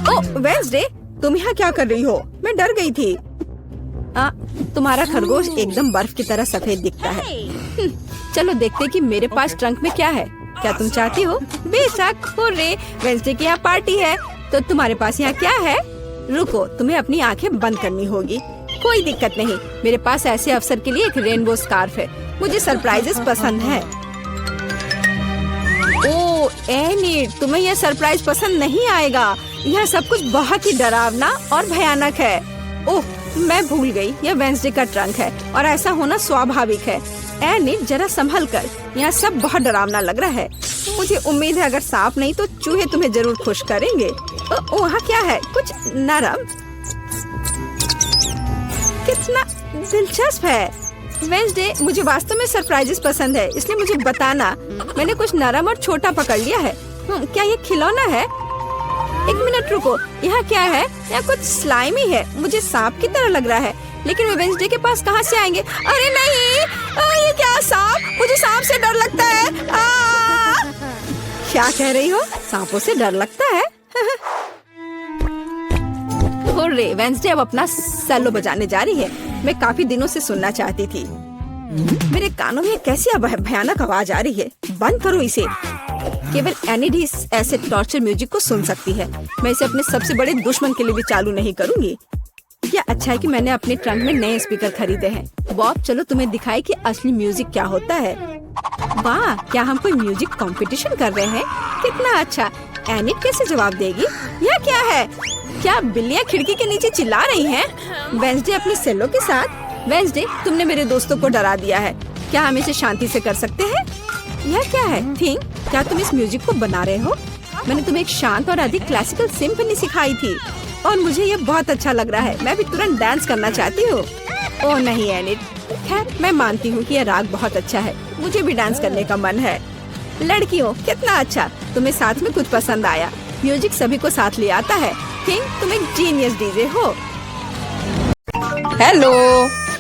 ओह वेंसडे, तुम यहाँ क्या कर रही हो? मैं डर गई थी। तुम्हारा खरगोश एकदम बर्फ की तरह सफेद दिखता है। चलो देखते कि मेरे पास ट्रंक में क्या है। क्या तुम चाहती हो? बेशक। हुर्रे, वेंसडे की यहाँ पार्टी है। तो तुम्हारे पास यहाँ क्या है? रुको, तुम्हें अपनी आंखें बंद करनी होगी। कोई दिक्कत नहीं, मेरे पास ऐसे अवसर के लिए एक रेनबो स्कार्फ है। मुझे सरप्राइजेस पसंद है। ओह एनिड, तुम्हें यह सरप्राइज पसंद नहीं आएगा। यह सब कुछ बहुत ही डरावना और भयानक है। ओह, मैं भूल गई, यह वेंसडे का ट्रंक है और ऐसा होना स्वाभाविक है। एनिड, जरा संभल कर। यहाँ सब बहुत डरावना लग रहा है। मुझे उम्मीद है अगर सांप नहीं तो चूहे तुम्हें जरूर खुश करेंगे। वहाँ क्या है? कुछ नरम। कितना दिलचस्प है। वेंसडे, मुझे वास्तव में सरप्राइजेस पसंद है, इसलिए मुझे बताना। मैंने कुछ नरम और छोटा पकड़ लिया है। क्या ये खिलौना है? एक मिनट रुको, यहाँ क्या है? यहाँ कुछ स्लाइमी है। मुझे सांप की तरह लग रहा है, लेकिन वे वेंसडे के पास कहाँ से आएंगे? अरे नहीं, ये क्या सांप? मुझे सांप से डर लगता है। क्या कह रही हो? सांपों से डर लगता है? हुर्रे, वेंसडे अब अपना सेलो बजाने जा रही है। मैं काफी दिनों से सुनना चाहती थी। मेरे कानों में कैसी भयानक आवाज आ रही है। बंद करो इसे। केवल एनिड ही ऐसे टॉर्चर म्यूजिक को सुन सकती है। मैं इसे अपने सबसे बड़े दुश्मन के लिए भी चालू नहीं करूंगी। क्या अच्छा है कि मैंने अपने ट्रंक में नए स्पीकर खरीदे हैं। बॉब, चलो तुम्हें दिखाए कि असली म्यूजिक क्या होता है। वाह, क्या हम कोई म्यूजिक कंपटीशन कर रहे हैं? कितना अच्छा। एनिड कैसे जवाब देगी? यह क्या है? क्या बिल्लियाँ खिड़की के नीचे चिल्ला रही हैं? वेंसडे अपने सेलो के साथ। वेंसडे, तुमने मेरे दोस्तों को डरा दिया है। क्या हम इसे शांति से कर सकते हैं? यह क्या है? थिंक, क्या तुम इस म्यूजिक को बना रहे हो? मैंने तुम्हें एक शांत और अधिक क्लासिकल सिम्फनी सिखाई थी और मुझे ये बहुत अच्छा लग रहा है। मैं भी तुरंत डांस करना चाहती हूँ। ओह नहीं एनिड, खैर मैं मानती हूँ कि यह राग बहुत अच्छा है। मुझे भी डांस करने का मन है। लड़कियों, कितना अच्छा, तुम्हें साथ में कुछ पसंद आया। म्यूजिक सभी को साथ ले आता है। थिंक, तुम एक जीनियस डीजे हो। हेलो,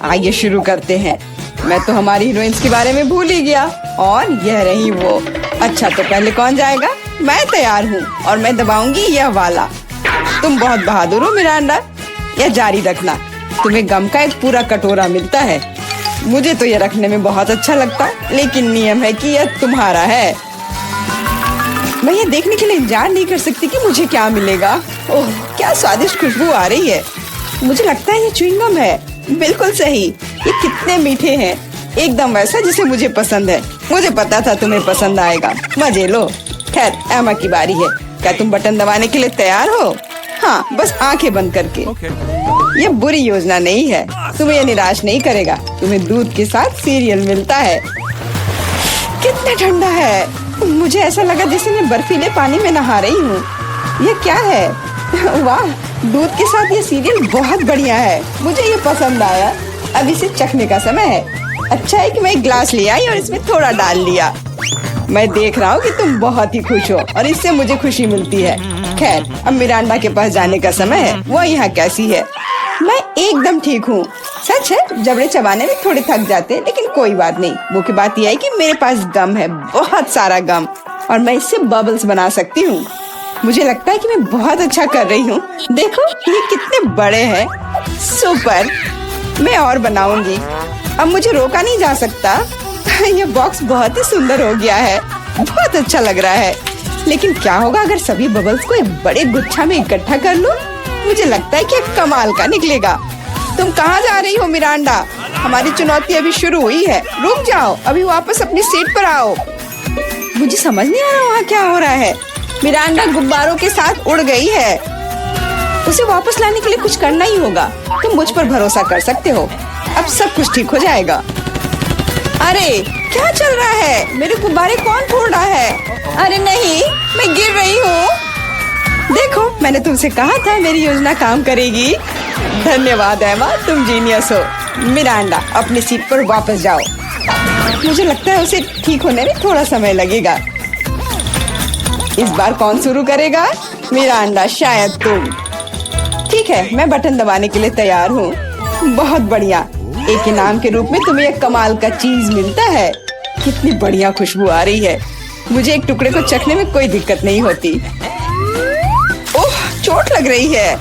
आइए शुरू करते हैं। मैं तो हमारी हीरोइंस के बारे में भूल ही गया और यह रही वो। अच्छा, तो पहले कौन जाएगा? मैं तैयार हूँ और मैं दबाऊंगी यह वाला। तुम बहुत बहादुर हो मिरांडा, यह जारी रखना। तुम्हें गम का एक पूरा कटोरा मिलता है। मुझे तो यह रखने में बहुत अच्छा लगता, लेकिन नियम है कि यह तुम्हारा है। मैं ये देखने के लिए इंतजार नहीं कर सकती कि मुझे क्या मिलेगा। ओह, क्या स्वादिष्ट खुशबू आ रही है। मुझे लगता है ये च्युइंगम है। बिल्कुल सही। ये कितने मीठे हैं, एकदम वैसा जिसे मुझे पसंद है। मुझे पता था तुम्हें पसंद आएगा। मजे लो। खैर, एमा की बारी है। क्या तुम बटन दबाने के लिए तैयार हो? हाँ, बस आंखें बंद करके। ये बुरी योजना नहीं है। तुम्हें ये निराश नहीं करेगा। तुम्हें दूध के साथ सीरियल मिलता है। कितना ठंडा है। मुझे ऐसा लगा जैसे मैं बर्फीले पानी में नहा रही हूँ। ये क्या है? वाह, दूध के साथ ये सीरियल बहुत बढ़िया है। मुझे ये पसंद आया। अब इसे चखने का समय है। अच्छा है कि मैं एक ग्लास ले आई और इसमें थोड़ा डाल लिया। मैं देख रहा हूँ कि तुम बहुत ही खुश हो और इससे मुझे खुशी मिलती है। खैर, अब मिरांडा के पास जाने का समय है। वो यहाँ कैसी है? मैं एकदम ठीक हूँ। सच है, जबड़े चबाने में थोड़े थक जाते हैं, लेकिन कोई बात नहीं। मुख्य बात यह है कि मेरे पास गम है, बहुत सारा गम, और मैं इससे बबल्स बना सकती हूँ। मुझे लगता है कि मैं बहुत अच्छा कर रही हूँ। देखो ये कितने बड़े हैं। सुपर, मैं और बनाऊंगी। अब मुझे रोका नहीं जा सकता। ये बॉक्स बहुत ही सुंदर हो गया है, बहुत अच्छा लग रहा है। लेकिन क्या होगा अगर सभी बबल्स को एक बड़े गुच्छा में इकट्ठा कर लूं? मुझे लगता है कि ये कमाल का निकलेगा। तुम कहाँ जा रही हो मिरांडा? हमारी चुनौती अभी शुरू हुई है। रुक जाओ, अभी वापस अपनी सीट पर आओ। मुझे समझ नहीं आ रहा वहाँ क्या हो रहा है। मिरांडा गुब्बारों के साथ उड़ गई है। उसे वापस लाने के लिए कुछ करना ही होगा। तुम मुझ पर भरोसा कर सकते हो। अब सब कुछ ठीक हो जाएगा। अरे क्या चल रहा है? मेरे गुब्बारे कौन फोड़ रहा है? अरे नहीं, मैं गिर रही हूँ। देखो, मैंने तुमसे कहा था मेरी योजना काम करेगी। धन्यवाद एमा, तुम जीनियस हो। मिरांडा, अपनी सीट पर वापस जाओ। मुझे लगता है उसे ठीक होने में थोड़ा समय लगेगा। इस बार कौन शुरू करेगा? मिरांडा, शायद तुम। ठीक है, मैं बटन दबाने के लिए तैयार हूँ। बहुत बढ़िया। एक इनाम के रूप में तुम्हें एक कमाल का चीज मिलता है। कितनी बढ़िया खुशबू आ रही है। मुझे एक टुकड़े को चखने में कोई दिक्कत नहीं होती। ओह, चोट लग रही है।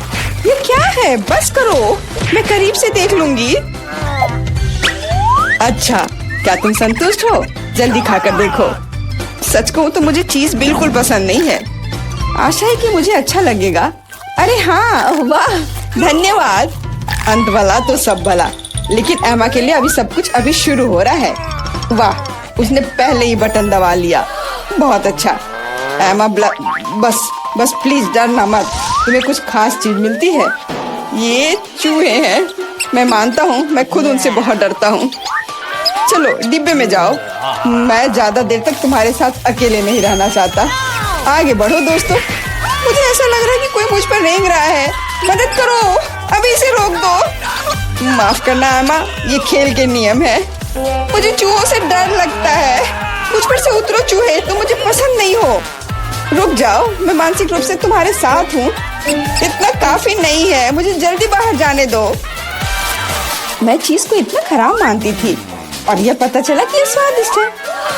ये क्या है? बस करो, मैं करीब से देख लूंगी। अच्छा, क्या तुम संतुष्ट हो? जल्दी खाकर देखो। सच कहूँ तो मुझे चीज बिल्कुल पसंद नहीं है। आशा है कि मुझे अच्छा लगेगा। अरे हाँ, वाह, धन्यवाद। अंत भला तो सब भला। लेकिन एमा के लिए अभी सब कुछ अभी शुरू हो रहा है। वाह, उसने पहले ही बटन दबा लिया। बहुत अच्छा। एमा, बस प्लीज डरना मत। तुम्हें कुछ खास चीज मिलती है। ये चूहे हैं। मैं मानता हूँ, मैं खुद उनसे बहुत डरता हूँ। चलो डिब्बे में जाओ। मैं ज्यादा देर तक तुम्हारे साथ अकेले नहीं रहना चाहता। आगे बढ़ो दोस्तों। मुझे ऐसा लग रहा है कि कोई मुझ पर रेंग रहा है। मदद करो, अभी इसे रोक दो। माफ करना एमा, ये खेल के नियम है। मुझे चूहों से डर लगता है। मुझ पर से उतरो चूहे, तुम मुझे पसंद नहीं हो। रुक जाओ, मैं मानसिक रूप से तुम्हारे साथ हूँ। इतना काफी नहीं है, मुझे जल्दी बाहर जाने दो। मैं चीज को इतना खराब मानती थी और यह पता चला कि ये स्वादिष्ट है।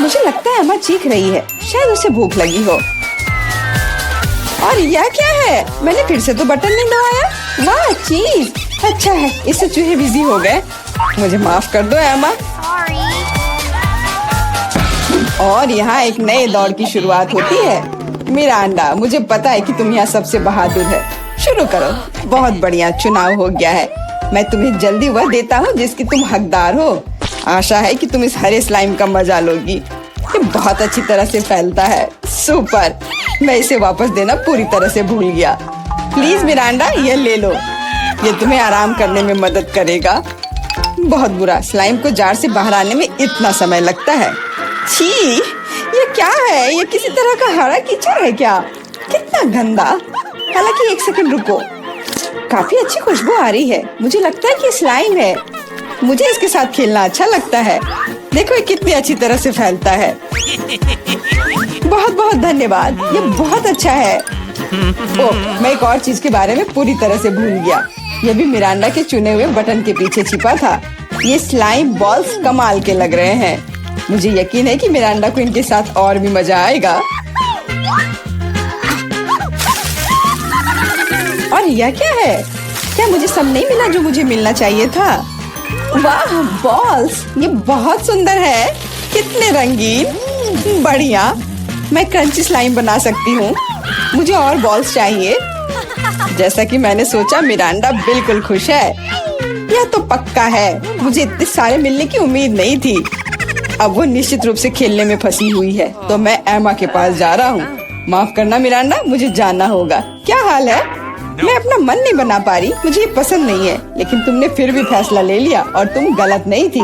मुझे लगता है एमा चीख रही है, शायद उसे भूख लगी हो। और यह क्या है? मैंने फिर से तो बटन नहीं दबाया। वाह, चीज अच्छा है। इससे चूहे बिजी हो गए। मुझे माफ कर दो एमा। और यहाँ एक नए दौर की शुरुआत होती है। मिरांडा, मुझे पता है कि तुम यहाँ सबसे बहादुर है। शुरू करो। बहुत बढ़िया, चुनाव हो गया है। मैं तुम्हें जल्दी वह देता हूँ जिसकी तुम हकदार हो। आशा है कि तुम इस हरे स्लाइम का मजा लोगी। ये बहुत अच्छी तरह से फैलता है। सुपर, मैं इसे वापस देना पूरी तरह से भूल गया। प्लीज मिरांडा, ये ले लो। ये तुम्हें आराम करने में मदद करेगा। बहुत बुरा, स्लाइम को जार से बाहर आने में इतना समय लगता है। छी, ये क्या है? ये किसी तरह का हरा कीचड़ है क्या? कितना गंदा। हालांकि एक सेकंड रुको, काफी अच्छी खुशबू आ रही है। मुझे लगता है कि स्लाइम है। मुझे इसके साथ खेलना अच्छा लगता है। देखो ये कितनी अच्छी तरह से फैलता है। बहुत बहुत धन्यवाद, ये बहुत अच्छा है। ओह, मैं एक और चीज के बारे में पूरी तरह से भूल गया। ये भी मिरांडा के चुने हुए बटन के पीछे छिपा था। ये स्लाइम बॉल्स कमाल के लग रहे हैं। मुझे यकीन है कि मिरांडा को इनके साथ और भी मजा आएगा। और यह क्या है? क्या मुझे सब नहीं मिला जो मुझे मिलना चाहिए था? वाह, बॉल्स, ये बहुत सुंदर है। कितने रंगीन। बढ़िया, मैं क्रंची स्लाइम बना सकती हूँ। मुझे और बॉल्स चाहिए। जैसा कि मैंने सोचा, मिरांडा बिल्कुल खुश है। यह तो पक्का है। मुझे इतने सारे मिलने की उम्मीद नहीं थी। अब वो निश्चित रूप से खेलने में फंसी हुई है, तो मैं एमा के पास जा रहा हूँ। माफ करना मिरांडा, मुझे जाना होगा। क्या हाल है? मैं अपना मन नहीं बना पा रही। मुझे ये पसंद नहीं है। लेकिन तुमने फिर भी फैसला ले लिया और तुम गलत नहीं थी।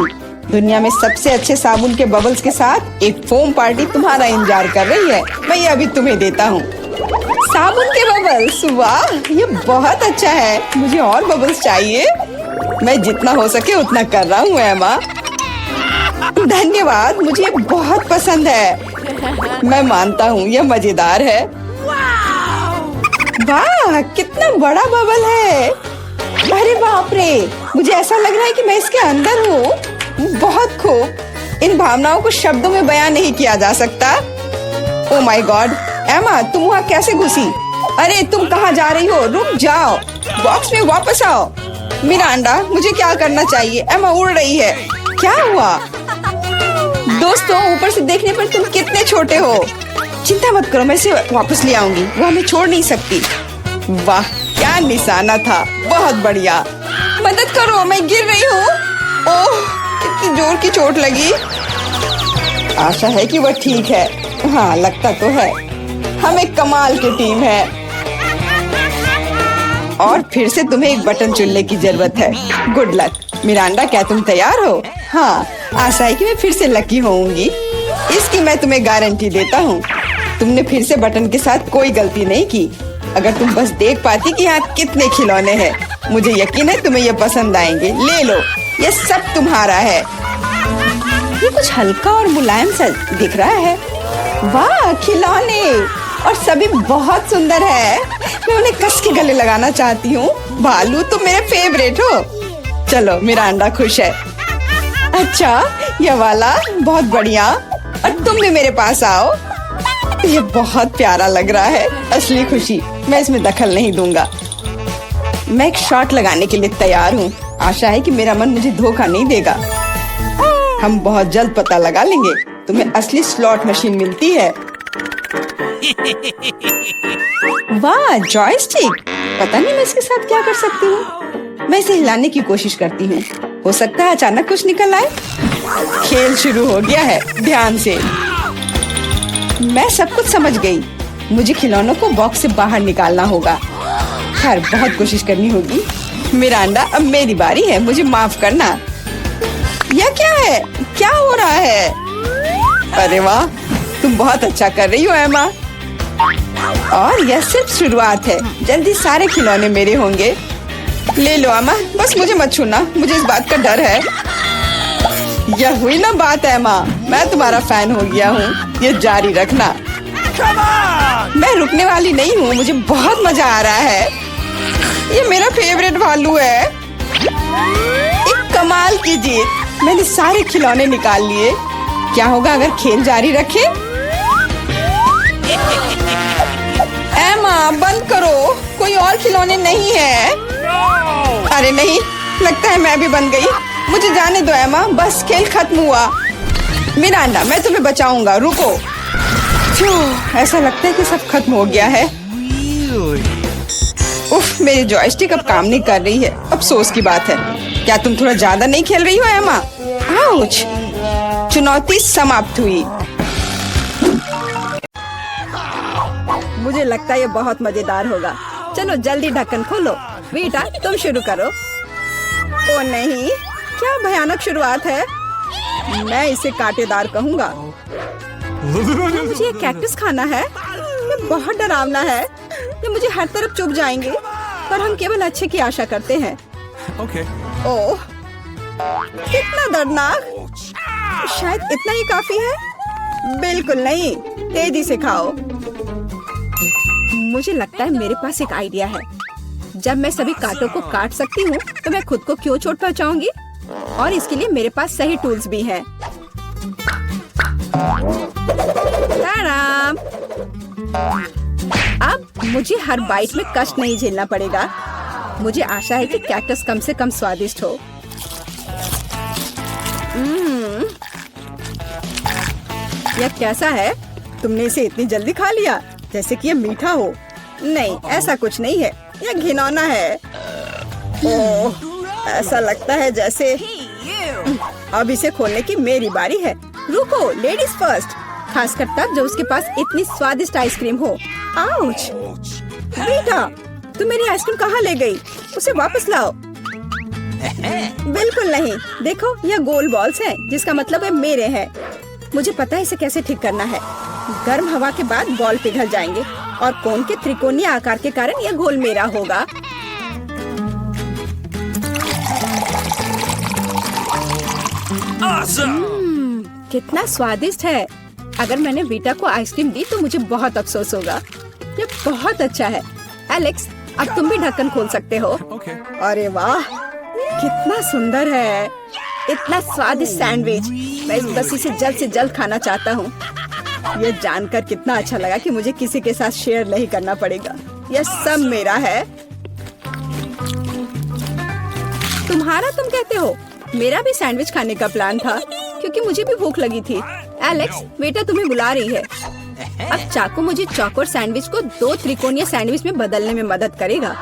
दुनिया में सबसे अच्छे साबुन के बबल्स के साथ एक फोम पार्टी तुम्हारा इंतजार कर रही है। मैं ये अभी तुम्हें देता हूँ। साबुन के बबल्स, वाह, ये बहुत अच्छा है। मुझे और बबल्स चाहिए। मैं जितना हो सके उतना कर रहा हूँ एमा। धन्यवाद, मुझे ये बहुत पसंद है। मैं मानता हूँ यह मजेदार है। वाह, कितना बड़ा बबल है। अरे बाप रे, मुझे ऐसा लग रहा है कि मैं इसके अंदर हूँ। बहुत खूब। इन भावनाओं को शब्दों में बयान नहीं किया जा सकता। ओह माय गॉड, एमा, तुम वहाँ कैसे घुसी? अरे तुम कहाँ जा रही हो? रुक जाओ, बॉक्स में वापस आओ। मिरांडा, मुझे क्या करना चाहिए? एमा उड़ रही है। क्या हुआ? दोस्तों, ऊपर से देखने पर तुम कितने छोटे हो। चिंता मत करो, मैं इसे वापस ले आऊंगी। वो हमें छोड़ नहीं सकती। वाह, क्या निशाना था, बहुत बढ़िया। मदद करो, मैं गिर रही हूँ। ओह, कितनी जोर की चोट लगी। आशा है कि वह ठीक है। हाँ, लगता तो है। हम एक कमाल की टीम है। और फिर से तुम्हें एक बटन चुनने की जरूरत है। Good luck. मिरांडा, क्या तुम तैयार हो? हाँ, आशा है कि मैं फिर से लकी होऊंगी। इसकी मैं तुम्हें गारंटी देता हूँ। तुमने फिर से बटन के साथ कोई गलती नहीं की। अगर तुम बस देख पाती कि यहाँ कितने खिलौने हैं, मुझे यकीन है तुम्हें ये पसंद आएंगे। ले लो, ये सब तुम्हारा है। ये कुछ हल्का और मुलायम सा दिख रहा है। वाह, खिलौने, और सभी बहुत सुंदर है। मैं उन्हें कस के गले लगाना चाहती हूँ। भालू, तुम मेरे फेवरेट हो। चलो, मिरांडा खुश है। अच्छा, ये वाला बहुत बढ़िया। और तुम भी मेरे पास आओ। ये बहुत प्यारा लग रहा है। असली खुशी। मैं इसमें दखल नहीं दूंगा। मैं एक शॉट लगाने के लिए तैयार हूँ। आशा है कि मेरा मन मुझे धोखा नहीं देगा। हम बहुत जल्द पता लगा लेंगे। तुम्हें असली स्लॉट मशीन मिलती है। वाह, जॉयस्टिक। पता नहीं मैं इसके साथ क्या कर सकती हूँ। मैं इसे हिलाने की कोशिश करती हूँ। हो सकता है अचानक कुछ निकल आए। खेल शुरू हो गया है। ध्यान से। मैं सब कुछ समझ गई। मुझे खिलौनों को बॉक्स से बाहर निकालना होगा। खैर, बहुत कोशिश करनी होगी। मिरांडा, अब मेरी बारी है। मुझे माफ करना। यह क्या है? क्या हो रहा है? अरे वाह, तुम बहुत अच्छा कर रही हो एमा। और यह सिर्फ शुरुआत है। जल्दी सारे खिलौने मेरे होंगे। ले लो एमा, बस मुझे मत छूना। मुझे इस बात का डर है। यह हुई ना बात एमा। मैं तुम्हारा फैन हो गया हूँ। ये जारी रखना। मैं रुकने वाली नहीं हूँ। मुझे बहुत मजा आ रहा है। ये मेरा फेवरेट भालू है। एक कमाल की जीत। मैंने सारे खिलौने निकाल लिए। क्या होगा अगर खेल जारी रखे? एमा, बंद करो। कोई और खिलौने नहीं है। अरे नहीं, लगता है मैं भी बन गई। मुझे जाने दो एमा, बस खेल खत्म हुआ। मिरांडा, मैं तुम्हें बचाऊंगा। रुको। ऐसा लगता है कि सब खत्म हो गया है। उफ, मेरी जॉयस्टिक अब काम नहीं कर रही है। अफसोस की बात है। क्या तुम थोड़ा ज्यादा नहीं खेल रही हो एमा? आउच! चुनौती समाप्त हुई। मुझे लगता है ये बहुत मजेदार होगा। चलो जल्दी ढक्कन खोलो। बेटा, तुम शुरू करो। ओ नहीं, क्या भयानक शुरुआत है। मैं इसे कांटेदार कहूँगा। मुझे ये कैक्टस खाना है। ये बहुत डरावना है। ये मुझे हर तरफ चुभ जाएंगे। पर हम केवल अच्छे की आशा करते हैं। ओह, कितना दर्दनाक। शायद इतना ही काफी है। बिल्कुल नहीं, तेजी से खाओ। मुझे लगता है मेरे पास एक आइडिया है। जब मैं सभी कांटों को काट सकती हूँ, तो मैं खुद को क्यों चोट पहुँचाऊंगी? और इसके लिए मेरे पास सही टूल्स भी हैं। ताराम! अब मुझे हर बाइट में कष्ट नहीं झेलना पड़ेगा। मुझे आशा है कि कैक्टस कम से कम स्वादिष्ट हो। यह कैसा है? तुमने इसे इतनी जल्दी खा लिया, जैसे कि यह मीठा हो। नहीं, ऐसा कुछ नहीं है। यह घिनौना है। ओह, ऐसा लगता है जैसे। अब इसे खोलने की मेरी बारी है। रुको, लेडीज फर्स्ट। खासकर तब जब उसके पास इतनी स्वादिष्ट आइसक्रीम हो। आउच! बेटा, तुम मेरी आइसक्रीम कहाँ ले गई? उसे वापस लाओ। बिल्कुल नहीं। देखो, यह गोल बॉल्स हैं, जिसका मतलब है मेरे हैं। मुझे पता है इसे कैसे ठीक करना है। गर्म हवा के बाद बॉल पिघल जाएंगे और कोन के त्रिकोणीय आकार के कारण यह घोल मेरा होगा। कितना स्वादिष्ट है। अगर मैंने वीटा को आइसक्रीम दी तो मुझे बहुत अफसोस होगा। ये बहुत अच्छा है। एलेक्स, अब तुम भी ढक्कन खोल सकते हो। अरे वाह, कितना सुंदर है। इतना स्वादिष्ट सैंडविच। मैं बस इसे जल्द से जल्द खाना चाहता हूँ। ये जानकर कितना अच्छा लगा कि मुझे किसी के साथ शेयर नहीं करना पड़ेगा। यह सब मेरा है। तुम्हारा तुम कहते हो? मेरा भी सैंडविच खाने का प्लान था क्योंकि मुझे भी भूख लगी थी। एलेक्स, बेटा तुम्हें बुला रही है। अब चाकू मुझे चौकोर सैंडविच को 2 त्रिकोणीय सैंडविच में बदलने में मदद करेगा।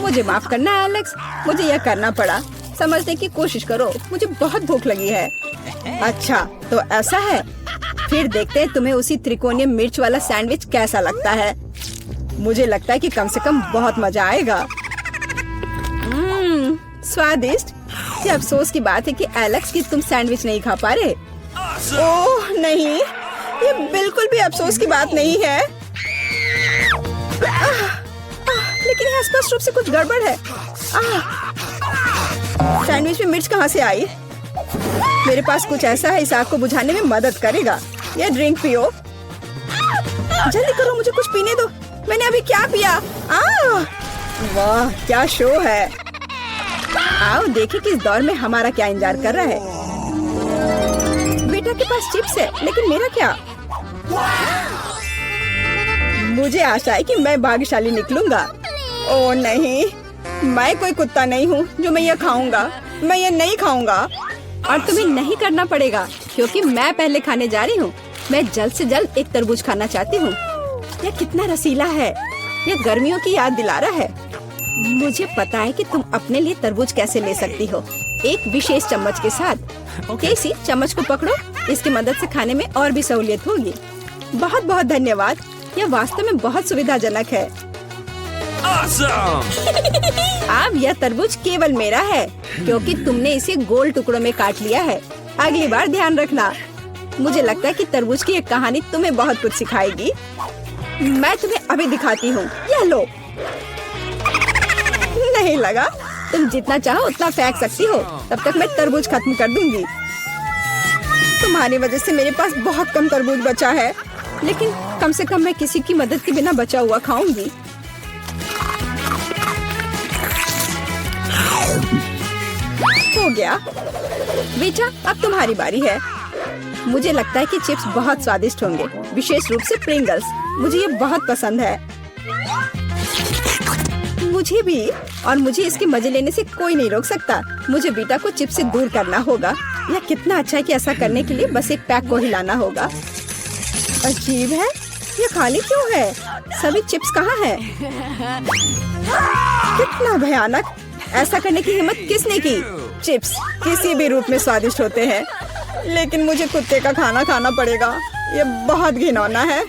मुझे माफ करना एलेक्स, मुझे यह करना पड़ा। समझने की कोशिश करो, मुझे बहुत भूख लगी है। अच्छा तो ऐसा है, फिर देखते हैं तुम्हें उसी त्रिकोणीय मिर्च वाला सैंडविच कैसा लगता है। मुझे लगता है कि कम से कम बहुत मजा आएगा। स्वादिष्ट। ये अफसोस की बात है कि एलेक्स की तुम सैंडविच नहीं खा पा रहे। ओह नहीं, ये बिल्कुल भी अफसोस की बात नहीं है। लेकिन यहाँ स्पष्ट रूप से कुछ गड़बड़ है। सैंडविच में मिर्च कहाँ से आई? मेरे पास कुछ ऐसा है इस आग को बुझाने में मदद करेगा। ये ड्रिंक पियो। जल्दी करो, मुझे कुछ पीने दो। मैंने अभी क्या पिया? वाह क्या शो है। आओ देखें कि इस दौर में हमारा क्या इंतजार कर रहा है। बेटा के पास चिप्स है, लेकिन मेरा क्या? मुझे आशा है कि मैं भाग्यशाली निकलूंगा। ओह नहीं, मैं कोई कुत्ता नहीं हूँ जो मैं ये खाऊंगा। मैं ये नहीं खाऊंगा। और तुम्हें नहीं करना पड़ेगा क्योंकि मैं पहले खाने जा रही हूँ। मैं जल्द से जल्द एक तरबूज खाना चाहती हूँ। यह कितना रसीला है। यह गर्मियों की याद दिला रहा है। मुझे पता है कि तुम अपने लिए तरबूज कैसे ले सकती हो, एक विशेष चम्मच के साथ। केसी, चम्मच को पकड़ो। इसकी मदद से खाने में और भी सहूलियत होगी। बहुत बहुत धन्यवाद। यह वास्तव में बहुत सुविधाजनक है। अब यह तरबूज केवल मेरा है क्योंकि तुमने इसे गोल टुकड़ों में काट लिया है। अगली बार ध्यान रखना। मुझे लगता है कि तरबूज की एक कहानी तुम्हें बहुत कुछ सिखाएगी। मैं तुम्हें अभी दिखाती हूँ। यह लो। नहीं लगा? तुम जितना चाहो उतना फेंक सकती हो, तब तक मैं तरबूज खत्म कर दूंगी। तुम्हारी वजह से मेरे पास बहुत कम तरबूज बचा है, लेकिन कम से कम मैं किसी की मदद के बिना बचा हुआ खाऊंगी। हो गया। बेटा अब तुम्हारी बारी है। मुझे लगता है कि चिप्स बहुत स्वादिष्ट होंगे, विशेष रूप से प्रिंगल्स। मुझे ये बहुत पसंद है। मुझे भी। और मुझे इसके मजे लेने से कोई नहीं रोक सकता। मुझे बेटा को चिप्स से दूर करना होगा। यह कितना अच्छा है कि ऐसा करने के लिए बस एक पैक को हिलाना होगा। अजीब है, ये खाली क्यों है? सभी चिप्स कहाँ हैं? कितना भयानक। ऐसा करने की हिम्मत किसने की? चिप्स किसी भी रूप में स्वादिष्ट होते हैं, लेकिन मुझे कुत्ते का खाना खाना पड़ेगा। ये बहुत घिनौना है।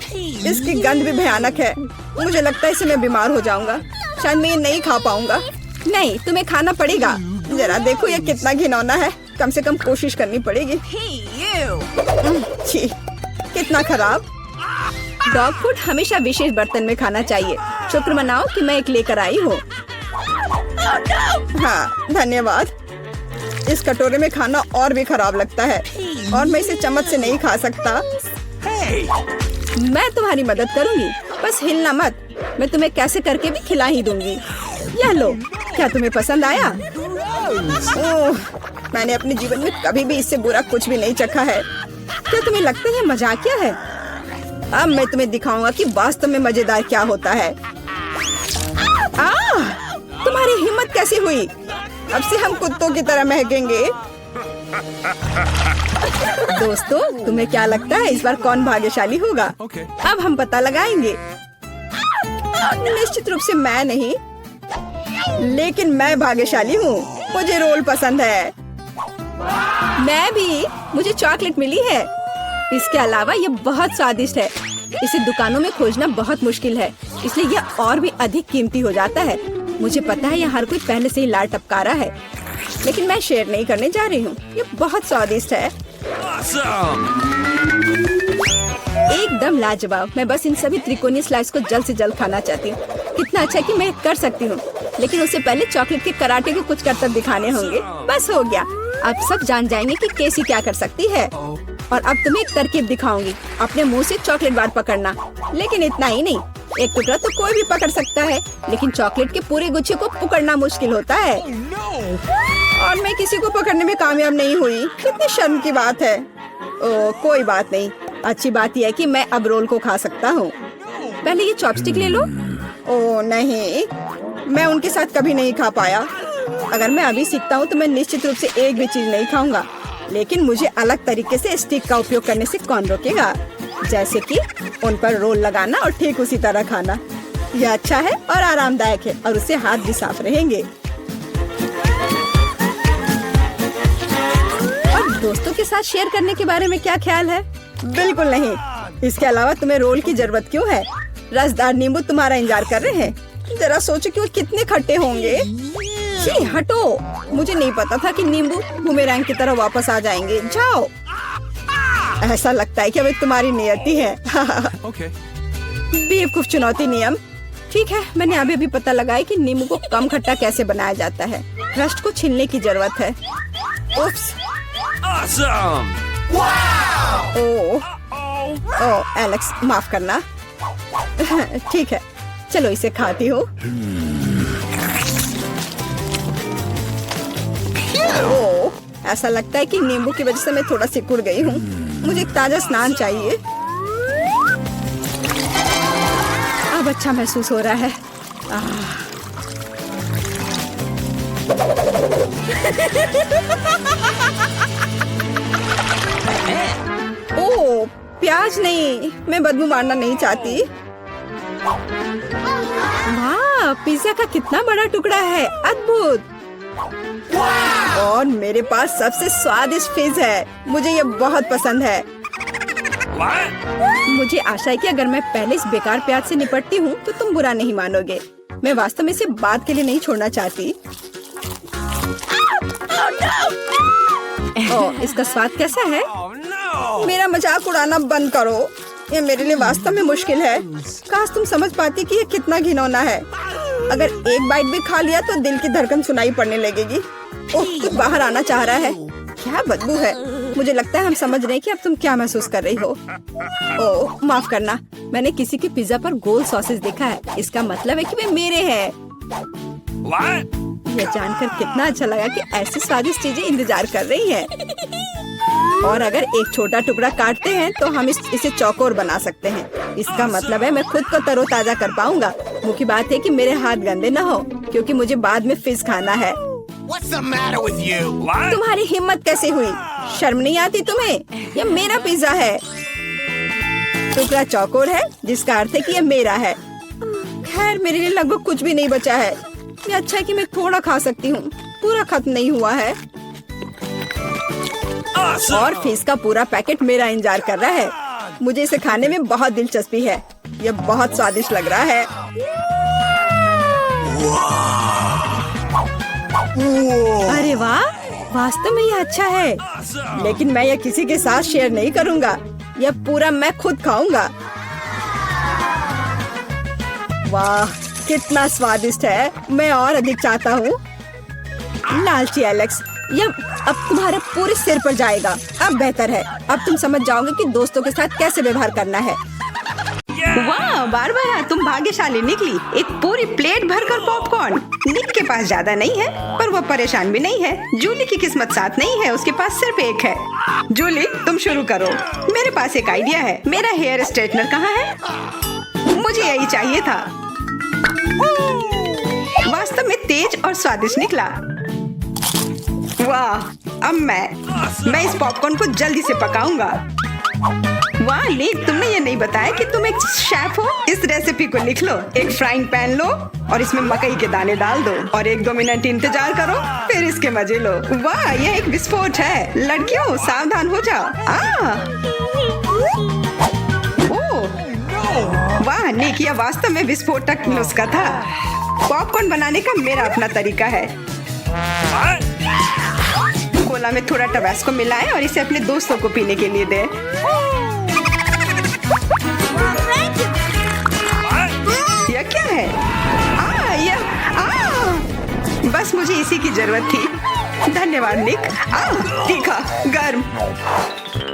इसकी गंध भी भयानक है। मुझे लगता है इससे मैं बीमार हो जाऊंगा। शायद मैं ये नहीं खा पाऊंगा। नहीं, तुम्हें खाना पड़ेगा। जरा देखो ये कितना घिनौना है। कम से कम कोशिश करनी पड़ेगी। छी, कितना खराब। डॉग फूड हमेशा विशेष बर्तन में खाना चाहिए। शुक्र मनाओ कि मैं एक लेकर आई हूँ। हाँ धन्यवाद। इस कटोरे में खाना और भी खराब लगता है और मैं इसे चम्मच से नहीं खा सकता। मैं तुम्हारी मदद करूंगी, बस हिलना मत। मैं तुम्हें कैसे करके भी खिला ही दूंगी। यह लो। क्या तुम्हें पसंद आया? ओह, मैंने अपने जीवन में कभी भी इससे बुरा कुछ भी नहीं चखा है। क्या तुम्हें लगता है मजाकिया है? अब मैं तुम्हें दिखाऊंगा कि वास्तव में मजेदार क्या होता है। तुम्हारी हिम्मत कैसी हुई? अब से हम कुत्तों की तरह महकेंगे। दोस्तों, तुम्हें क्या लगता है इस बार कौन भाग्यशाली होगा? अब हम पता लगाएंगे। निश्चित रूप से मैं नहीं, लेकिन मैं भाग्यशाली हूँ। मुझे रोल पसंद है। मैं भी। मुझे चॉकलेट मिली है। इसके अलावा ये बहुत स्वादिष्ट है। इसे दुकानों में खोजना बहुत मुश्किल है, इसलिए यह और भी अधिक कीमती हो जाता है। मुझे पता है यह हर कोई पहले से ही लाड़ टपका रहा है, लेकिन मैं शेयर नहीं करने जा रही हूँ। ये बहुत स्वादिष्ट है। एकदम लाजवाब। मैं बस इन सभी त्रिकोणीय स्लाइस को जल्द से जल्द खाना चाहती हूँ। कितना अच्छा कि मैं कर सकती हूँ, लेकिन उससे पहले चॉकलेट के कराटे के कुछ करतब दिखाने होंगे। बस हो गया। अब सब जान जाएंगे कि केसी क्या कर सकती है। और अब तुम्हें एक तरकीब दिखाऊंगी। अपने मुंह से चॉकलेट बार पकड़ना, लेकिन इतना ही नहीं। एक टुकड़ा तो कोई भी पकड़ सकता है, लेकिन चॉकलेट के पूरे गुच्छे को पकड़ना मुश्किल होता है। और मैं किसी को पकड़ने में कामयाब नहीं हुई। कितनी शर्म की बात है। ओह, कोई बात नहीं। अच्छी बात यह है कि मैं अब रोल को खा सकता हूँ। पहले ये चॉपस्टिक ले लो। ओह नहीं, मैं उनके साथ कभी नहीं खा पाया। अगर मैं अभी सीखता हूँ तो मैं निश्चित रूप से एक भी चीज नहीं खाऊंगा। लेकिन मुझे अलग तरीके से स्टिक का उपयोग करने से कौन रोकेगा? जैसे कि उन पर रोल लगाना और ठीक उसी तरह खाना। यह अच्छा है और आरामदायक है और उससे हाथ भी साफ रहेंगे। और दोस्तों के साथ शेयर करने के बारे में क्या ख्याल है? बिल्कुल नहीं। इसके अलावा तुम्हें रोल की जरूरत क्यों है? रसदार नींबू तुम्हारा इंतजार कर रहे हैं। जरा सोचो कि वो कितने खट्टे होंगे। छी, हटो। मुझे नहीं पता था कि नींबू बूमेरैंग की तरह वापस आ जाएंगे। जाओ। ऐसा लगता है कि अब तुम्हारी नियति है। बेवकूफ चुनौती नियम। ठीक है, मैंने अभी पता लगाया कि नींबू को कम खट्टा कैसे बनाया जाता है। क्रस्ट को छीलने की जरूरत है। उफ्स। ओह एलेक्स, माफ करना। ठीक है, चलो इसे खाती हूँ। ओह, ऐसा लगता है कि नींबू की वजह से मैं थोड़ा सिकुड़ गई हूँ। मुझे एक ताजा स्नान चाहिए। अब अच्छा महसूस हो रहा है। ओह, प्याज नहीं, मैं बदबू मारना नहीं चाहती। वाह, पिज्जा का कितना बड़ा टुकड़ा है, अद्भुत। और मेरे पास सबसे स्वादिष्ट फिश है। मुझे ये बहुत पसंद है। मुझे आशा है कि अगर मैं पहले इस बेकार प्याज से निपटती हूँ तो तुम बुरा नहीं मानोगे। मैं वास्तव में इसे बात के लिए नहीं छोड़ना चाहती। ओह, इसका स्वाद कैसा है? मेरा मजाक उड़ाना बंद करो। ये मेरे लिए वास्तव में मुश्किल है। काश तुम समझ पाती कि ये कितना घिनौना है। अगर एक बाइट भी खा लिया तो दिल की धड़कन सुनाई पड़ने लगेगी। ओह, कुछ बाहर आना चाह रहा है। क्या बदबू है। मुझे लगता है हम समझ रहे हैं कि अब तुम क्या महसूस कर रही हो। ओह, माफ करना। मैंने किसी के पिज्जा पर गोल सॉसेज देखा है। इसका मतलब है कि वे मेरे हैं। यह जानकर कितना अच्छा लगा कि ऐसी स्वादिष्ट चीजें इंतजार कर रही हैं। और अगर एक छोटा टुकड़ा काटते हैं तो हम इसे चौकोर बना सकते हैं। इसका मतलब है मैं खुद को तरोताजा कर पाऊंगा। मुख्य बात है कि मेरे हाथ गंदे न हो, क्योंकि मुझे बाद में फिश खाना है। तुम्हारी हिम्मत कैसे हुई? शर्म नहीं आती तुम्हें? यह मेरा पिज्जा है। टुकड़ा चौकोर है, जिसका अर्थ है कि यह मेरा है। खैर, मेरे लिए लगभग कुछ भी नहीं बचा है। ये अच्छा है कि मैं थोड़ा खा सकती हूँ। पूरा खत्म नहीं हुआ है। और फिश का पूरा पैकेट मेरा इंतजार कर रहा है। मुझे इसे खाने में बहुत दिलचस्पी है। यह बहुत स्वादिष्ट लग रहा है। अरे वाह, वास्तव में यह अच्छा है। लेकिन मैं यह किसी के साथ शेयर नहीं करूँगा। यह पूरा मैं खुद खाऊंगा। वाह, कितना स्वादिष्ट है। मैं और अधिक चाहता हूँ। लालची एलेक्स, यह अब तुम्हारे पूरे सिर पर जाएगा। अब बेहतर है। अब तुम समझ जाओगे कि दोस्तों के साथ कैसे व्यवहार करना है। वाह बारबरा, तुम भाग्यशाली निकली। एक पूरी प्लेट भरकर पॉपकॉर्न। निक के पास ज्यादा नहीं है, पर वो परेशान भी नहीं है। जूली की किस्मत साथ नहीं है, उसके पास सिर्फ एक है। जूली, तुम शुरू करो। मेरे पास एक आइडिया है। मेरा हेयर स्ट्रेटनर कहाँ है? मुझे यही चाहिए था। वास्तव में तेज और स्वादिष्ट निकला। वाह, अब मैं इस पॉपकॉर्न को जल्दी से पकाऊंगा। वाह लीक, तुमने ये नहीं बताया कि तुम एक शेफ हो। इस रेसिपी को लिख लो। एक फ्राइंग पैन लो और इसमें मकई के दाने डाल दो और 1-2 मिनट इंतजार करो, फिर इसके मजे लो। वाह, यह एक विस्फोट है। लड़कियों, सावधान हो जाओ। वाह नीक, यह वास्तव में विस्फोटक नुस्खा था। पॉपकॉर्न बनाने का मेरा अपना तरीका है। कोला में थोड़ा टबास्को मिलाएं और इसे अपने दोस्तों को पीने के लिए दें। यह क्या है? बस मुझे इसी की जरूरत थी। धन्यवाद निक। तीखा, गर्म।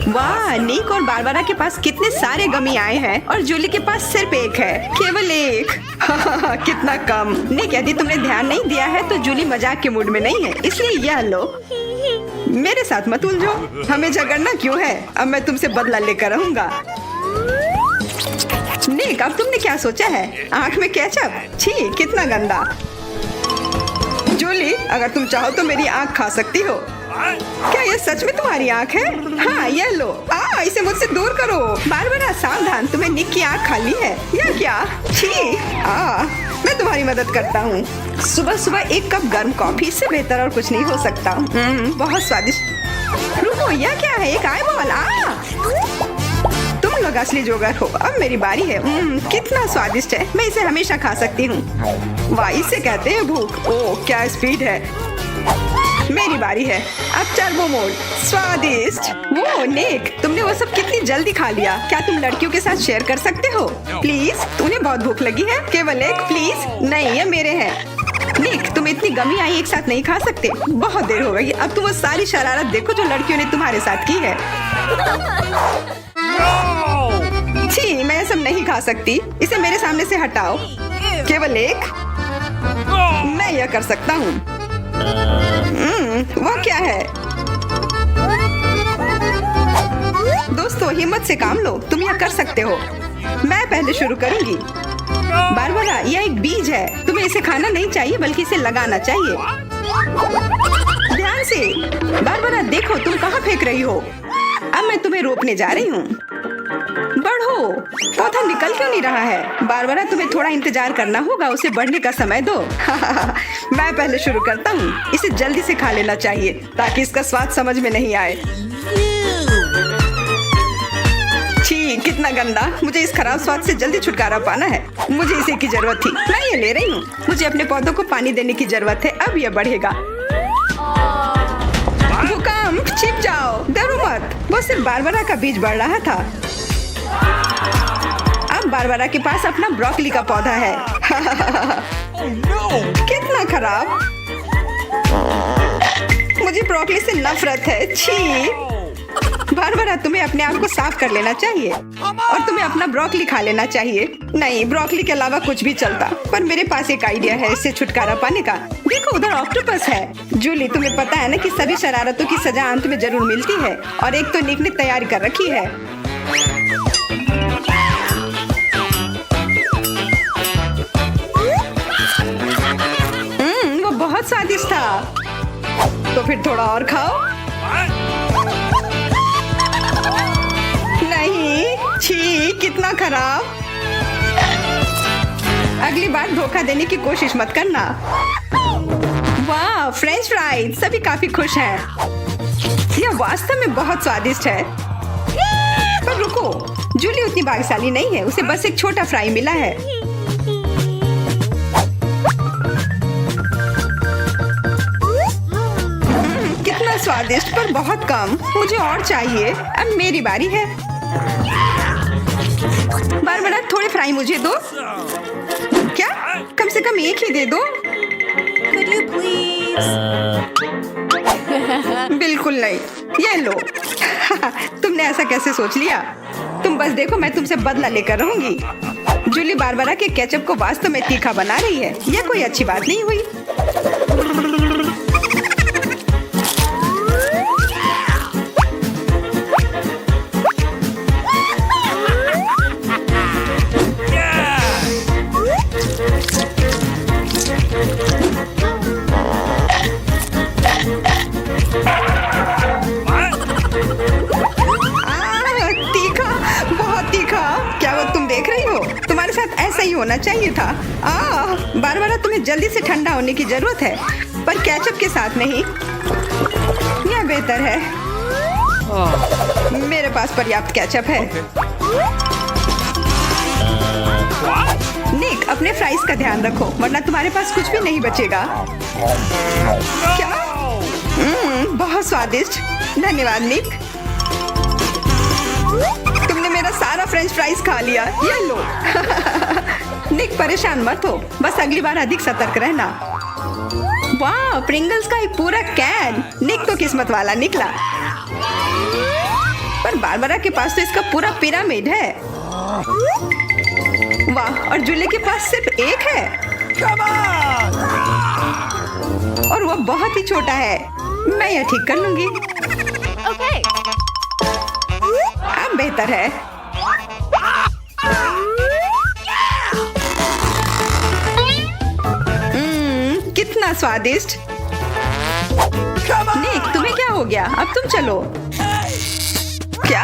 वाह, निक और बारबरा के पास कितने सारे गमी आए हैं और जूली के पास सिर्फ एक है। केवल एक। कितना कम। निक, यदि तुमने ध्यान नहीं दिया है तो जूली मजाक के मूड में नहीं है, इसलिए यह लो। मेरे साथ मत उलझो। हमें झगड़ना क्यों है? अब मैं तुमसे बदला लेकर रहूंगा। निक, अब तुमने क्या सोचा है? आँख में केचप? छी, कितना गंदा। जूली, अगर तुम चाहो तो मेरी आँख खा सकती हो। क्या ये सच में तुम्हारी आँख है? हाँ, ये लो। इसे मुझसे दूर करो। बारबरा, सावधान, तुम्हें निक की आँख खाली है या क्या? छी, मैं तुम्हारी मदद करता हूँ। सुबह सुबह एक कप गर्म कॉफी, इससे बेहतर और कुछ नहीं हो सकता। बहुत स्वादिष्ट। रुको, यह क्या है? एक आईबॉल। तुम लोग असली जोगर हो। अब मेरी बारी है। कितना स्वादिष्ट है। मैं इसे हमेशा खा सकती हूँ। वाह, इसे कहते हैं भूख। ओह, क्या स्पीड है। मेरी बारी है। अब टर्बो मोड। स्वादिष्ट। वो निक, तुमने वो सब कितनी जल्दी खा लिया? क्या तुम लड़कियों के साथ शेयर कर सकते हो? प्लीज, उन्हें बहुत भूख लगी है। केवल एक, प्लीज। नहीं, ये मेरे हैं। निक, तुम इतनी गमी आई एक साथ नहीं खा सकते। बहुत देर हो गई। अब तुम वो सारी शरारत देखो जो लड़कियों ने तुम्हारे साथ की है। छी, मैं सब नहीं खा सकती। इसे मेरे सामने से हटाओ। केवल एक। मैं यह कर सकता हूँ। वो क्या है? दोस्तों, हिम्मत से काम लो। तुम यह कर सकते हो। मैं पहले शुरू करूंगी। बारबरा, यह एक बीज है। तुम्हें इसे खाना नहीं चाहिए, बल्कि इसे लगाना चाहिए। ध्यान से। बारबरा, देखो तुम कहाँ फेंक रही हो। अब मैं तुम्हें रोकने जा रही हूँ। बढ़ो। पौधा निकल क्यों नहीं रहा है? बारबरा, तुम्हें थोड़ा इंतजार करना होगा। उसे बढ़ने का समय दो। मैं पहले शुरू करता हूँ। इसे जल्दी से खा लेना चाहिए ताकि इसका स्वाद समझ में नहीं आए। छी, कितना गंदा। मुझे इस खराब स्वाद से जल्दी छुटकारा पाना है। मुझे इसे की जरूरत थी। मैं ये ले रही हूँ। मुझे अपने पौधों को पानी देने की जरूरत है। अब यह बढ़ेगा। भूकंप, छिप जाओ। डरो मत। वो सिर्फ बारबरा का बीज बढ़ रहा था। अब बारबरा के पास अपना ब्रोकली का पौधा है। कितना खराब। मुझे ब्रोकली से नफरत है। छी। बारबरा, तुम्हें अपने आप को साफ कर लेना चाहिए और तुम्हें अपना ब्रोकली खा लेना चाहिए। नहीं, ब्रोकली के अलावा कुछ भी चलता, पर मेरे पास एक आइडिया है इससे छुटकारा पाने का। देखो, उधर ऑक्टोपस है। जूली, तुम्हें पता है ना कि सभी शरारतों की सजा अंत में जरूर मिलती है, और एक तो निक ने तैयारी कर रखी है। वो बहुत स्वादिष्ट था। तो फिर थोड़ा और खाओ। नहीं, छी, कितना खराब। अगली बार धोखा देने की कोशिश मत करना। वाह, फ्रेंच फ्राइज। सभी काफी खुश हैं। यह वास्तव में बहुत स्वादिष्ट है। पर रुको, जूली उतनी भाग्यशाली नहीं है। उसे बस एक छोटा फ्राई मिला है। कितना स्वादिष्ट, पर बहुत कम। मुझे और चाहिए। अब मेरी बारी है। बारबरा, थोड़े फ्राई मुझे दो। क्या? कम से कम एक ही दे दो। Could you please? बिल्कुल नहीं। ये लो। तुमने ऐसा कैसे सोच लिया? तुम बस देखो, मैं तुमसे बदला लेकर रहूंगी। जूली बारबरा के केचप को वास्तव में तीखा बना रही है। यह कोई अच्छी बात नहीं हुई। ऐसा ही होना चाहिए था। बारबरा, तुम्हें जल्दी से ठंडा होने की जरूरत है, पर केचप के साथ नहीं। यह बेहतर है। मेरे पास पर्याप्त केचप है। निक, अपने फ्राइज का ध्यान रखो, वरना तुम्हारे पास कुछ भी नहीं बचेगा। क्या? बहुत स्वादिष्ट। धन्यवाद निक। तुमने मेरा सारा फ्रेंच फ्राइज खा लिया। ये लो। निक, परेशान मत हो। बस अगली बार अधिक सतर्क रहना। वाह, प्रिंगल्स का एक पूरा कैन। निक तो किस्मत वाला निकला। पर बारबरा के पास तो इसका पूरा पिरामिड है। वाह, और जूली के पास सिर्फ एक है। और वो बहुत ही छोटा है। मैं यह ठीक कर लूंगी। अब बेहतर है। स्वादिष्ट। निक, तुम्हें क्या हो गया? अब तुम चलो। क्या?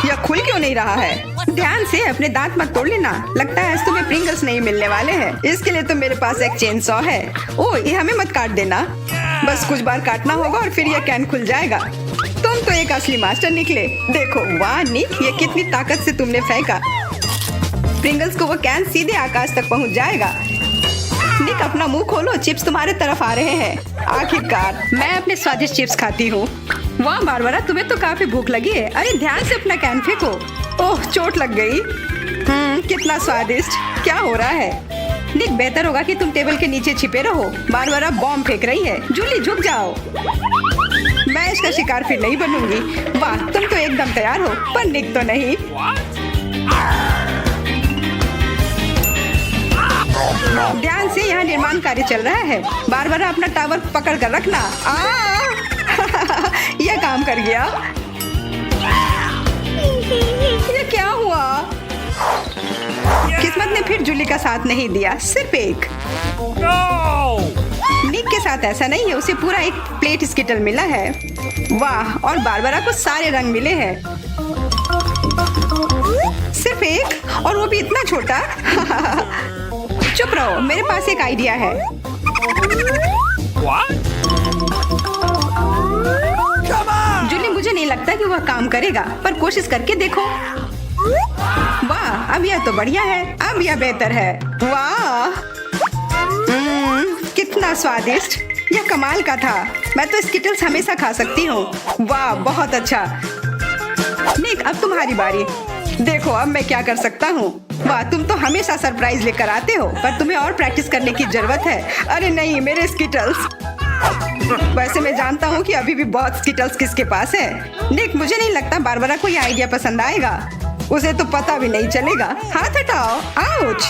यह खुल क्यों नहीं रहा है? ध्यान से, अपने दांत मत तोड़ लेना। लगता है आज तुम्हें प्रिंगल्स नहीं मिलने वाले हैं। इसके लिए तो मेरे पास एक चेन सॉ है। ओह, ये हमें मत काट देना। बस कुछ बार काटना होगा और फिर यह कैन खुल जाएगा। तुम तो एक असली मास्टर निकले। देखो, वाह निक, ये कितनी ताकत से तुमने फेंका। प्रिंगल्स को वो कैन सीधे आकाश तक पहुंच जाएगा। निक, अपना मुंह खोलो, चिप्स तुम्हारे तरफ आ रहे हैं। आखिरकार मैं अपने स्वादिष्ट चिप्स खाती हूँ। वाह बारबरा, तुम्हें तो काफी भूख लगी है। अरे ध्यान से अपना कैन फेंको। ओह, चोट लग गई। कितना स्वादिष्ट। क्या हो रहा है? निक, बेहतर होगा कि तुम टेबल के नीचे छिपे रहो। बारबरा बॉम्ब फेंक रही है। जूली, झुक जाओ। मैं इसका शिकार फिर नहीं बनूंगी। वाह, तुम तो एकदम तैयार हो, पर निक तो नहीं। ध्यान से, यहाँ निर्माण कार्य चल रहा है। बारबरा अपना टावर पकड़ कर रखना। यह काम कर गया। ये क्या हुआ? किस्मत ने फिर जूली का साथ नहीं दिया, सिर्फ एक। निक के साथ ऐसा नहीं है, उसे पूरा एक प्लेट स्किटल मिला है। वाह, और बारबरा को सारे रंग मिले हैं। सिर्फ एक, और वो भी इतना छोटा। चुप रहो, मेरे पास एक आइडिया है। जूली, मुझे नहीं लगता कि वह काम करेगा, पर कोशिश करके देखो। वाह, अब यह तो बढ़िया है। अब यह बेहतर है। वाह, कितना स्वादिष्ट। यह कमाल का था। मैं तो स्किटल्स हमेशा खा सकती हूँ। वाह, बहुत अच्छा। निक, अब तुम्हारी बारी। देखो अब मैं क्या कर सकता हूँ। वाह, तुम तो हमेशा सरप्राइज लेकर आते हो, पर तुम्हें और प्रैक्टिस करने की जरूरत है। अरे नहीं, मेरे स्किटल्स। वैसे मैं जानता हूँ कि अभी भी बहुत स्किटल्स किसके पास है। निक, मुझे नहीं लगता बारबरा को यह आइडिया पसंद आएगा। उसे तो पता भी नहीं चलेगा। हाथ हटाओ। आउच।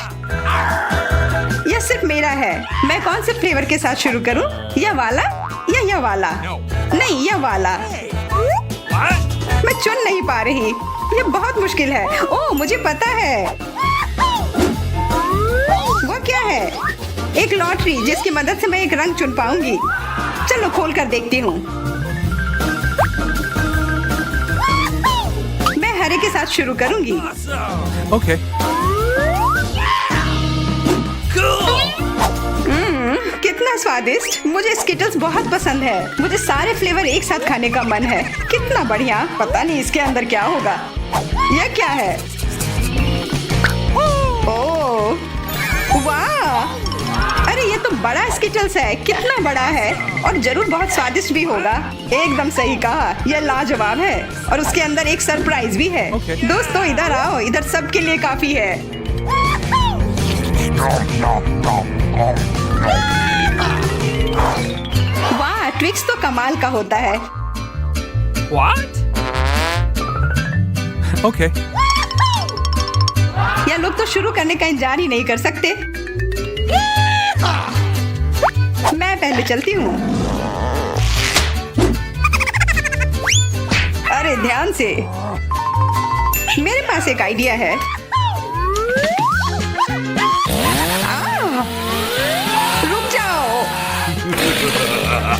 यह सिर्फ मेरा है। मैं कौन से फ्लेवर के साथ शुरू करूँ? यह वाला या यह वाला? नहीं, यह वाला। मैं चुन नहीं पा रही। यह बहुत मुश्किल है। ओह, मुझे पता है। वो क्या है? एक लॉटरी जिसकी मदद से मैं एक रंग चुन पाऊंगी। चलो खोल कर देखती हूँ। मैं हरे के साथ शुरू करूंगी। Okay. कितना स्वादिष्ट। मुझे स्किटल्स बहुत पसंद है। मुझे सारे फ्लेवर एक साथ खाने का मन है। कितना बढ़िया। पता नहीं इसके अंदर क्या होगा। यह क्या है? ओह, वाह, अरे ये तो बड़ा स्किटल्स है। कितना बड़ा है, और जरूर बहुत स्वादिष्ट भी होगा। एकदम सही कहा, यह लाजवाब है। और उसके अंदर एक सरप्राइज भी है। Okay. दोस्तों इधर आओ, इधर सबके लिए काफी है। वाह, ट्विक्स तो कमाल का होता है। What? Okay. यह लोग तो शुरू करने का इंतजार ही नहीं कर सकते। मैं पहले चलती हूँ। अरे ध्यान से, मेरे पास एक आइडिया है। रुक जाओ।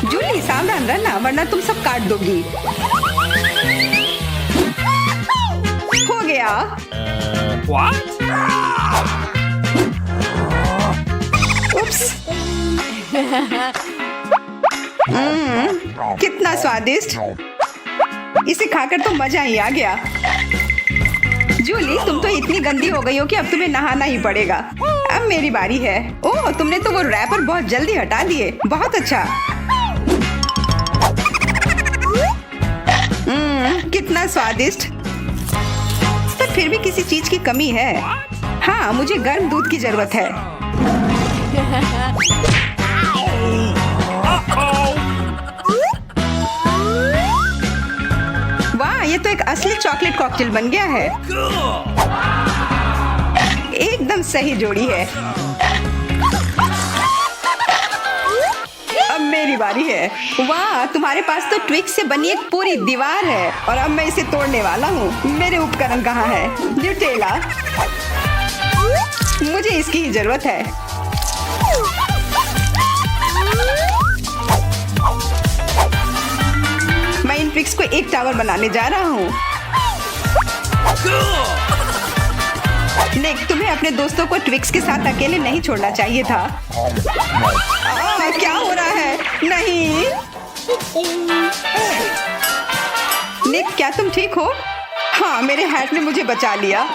जूली, सावधान रहना, वरना तुम सब काट दोगी। हो गया। What? उप्स। कितना स्वादिष्ट। इसे खाकर तो मजा ही आ गया। जूली, तुम तो इतनी गंदी हो गई हो कि अब तुम्हें नहाना ही पड़ेगा। अब मेरी बारी है। ओह, तुमने तो वो रैपर बहुत जल्दी हटा दिए। बहुत अच्छा। कितना स्वादिष्ट। पर फिर भी किसी चीज की कमी है। हाँ, मुझे गर्म दूध की जरूरत है। वाह, ये तो एक असली चॉकलेट कॉकटेल बन गया है। एकदम सही जोड़ी है। अब मेरी बारी है। वाह, तुम्हारे पास तो ट्विक्स से बनी एक पूरी दीवार है, और अब मैं इसे तोड़ने वाला हूँ। मेरे उपकरण कहाँ है? न्यूटेला। मुझे इसकी ही जरूरत है। ट्विक्स को एक टावर बनाने जा रहा हूँ। निक, तुम्हें अपने दोस्तों को ट्विक्स के साथ अकेले नहीं छोड़ना चाहिए था। क्या हो रहा है? नहीं। निक, क्या तुम ठीक हो? हाँ, मेरे हैट ने मुझे बचा लिया।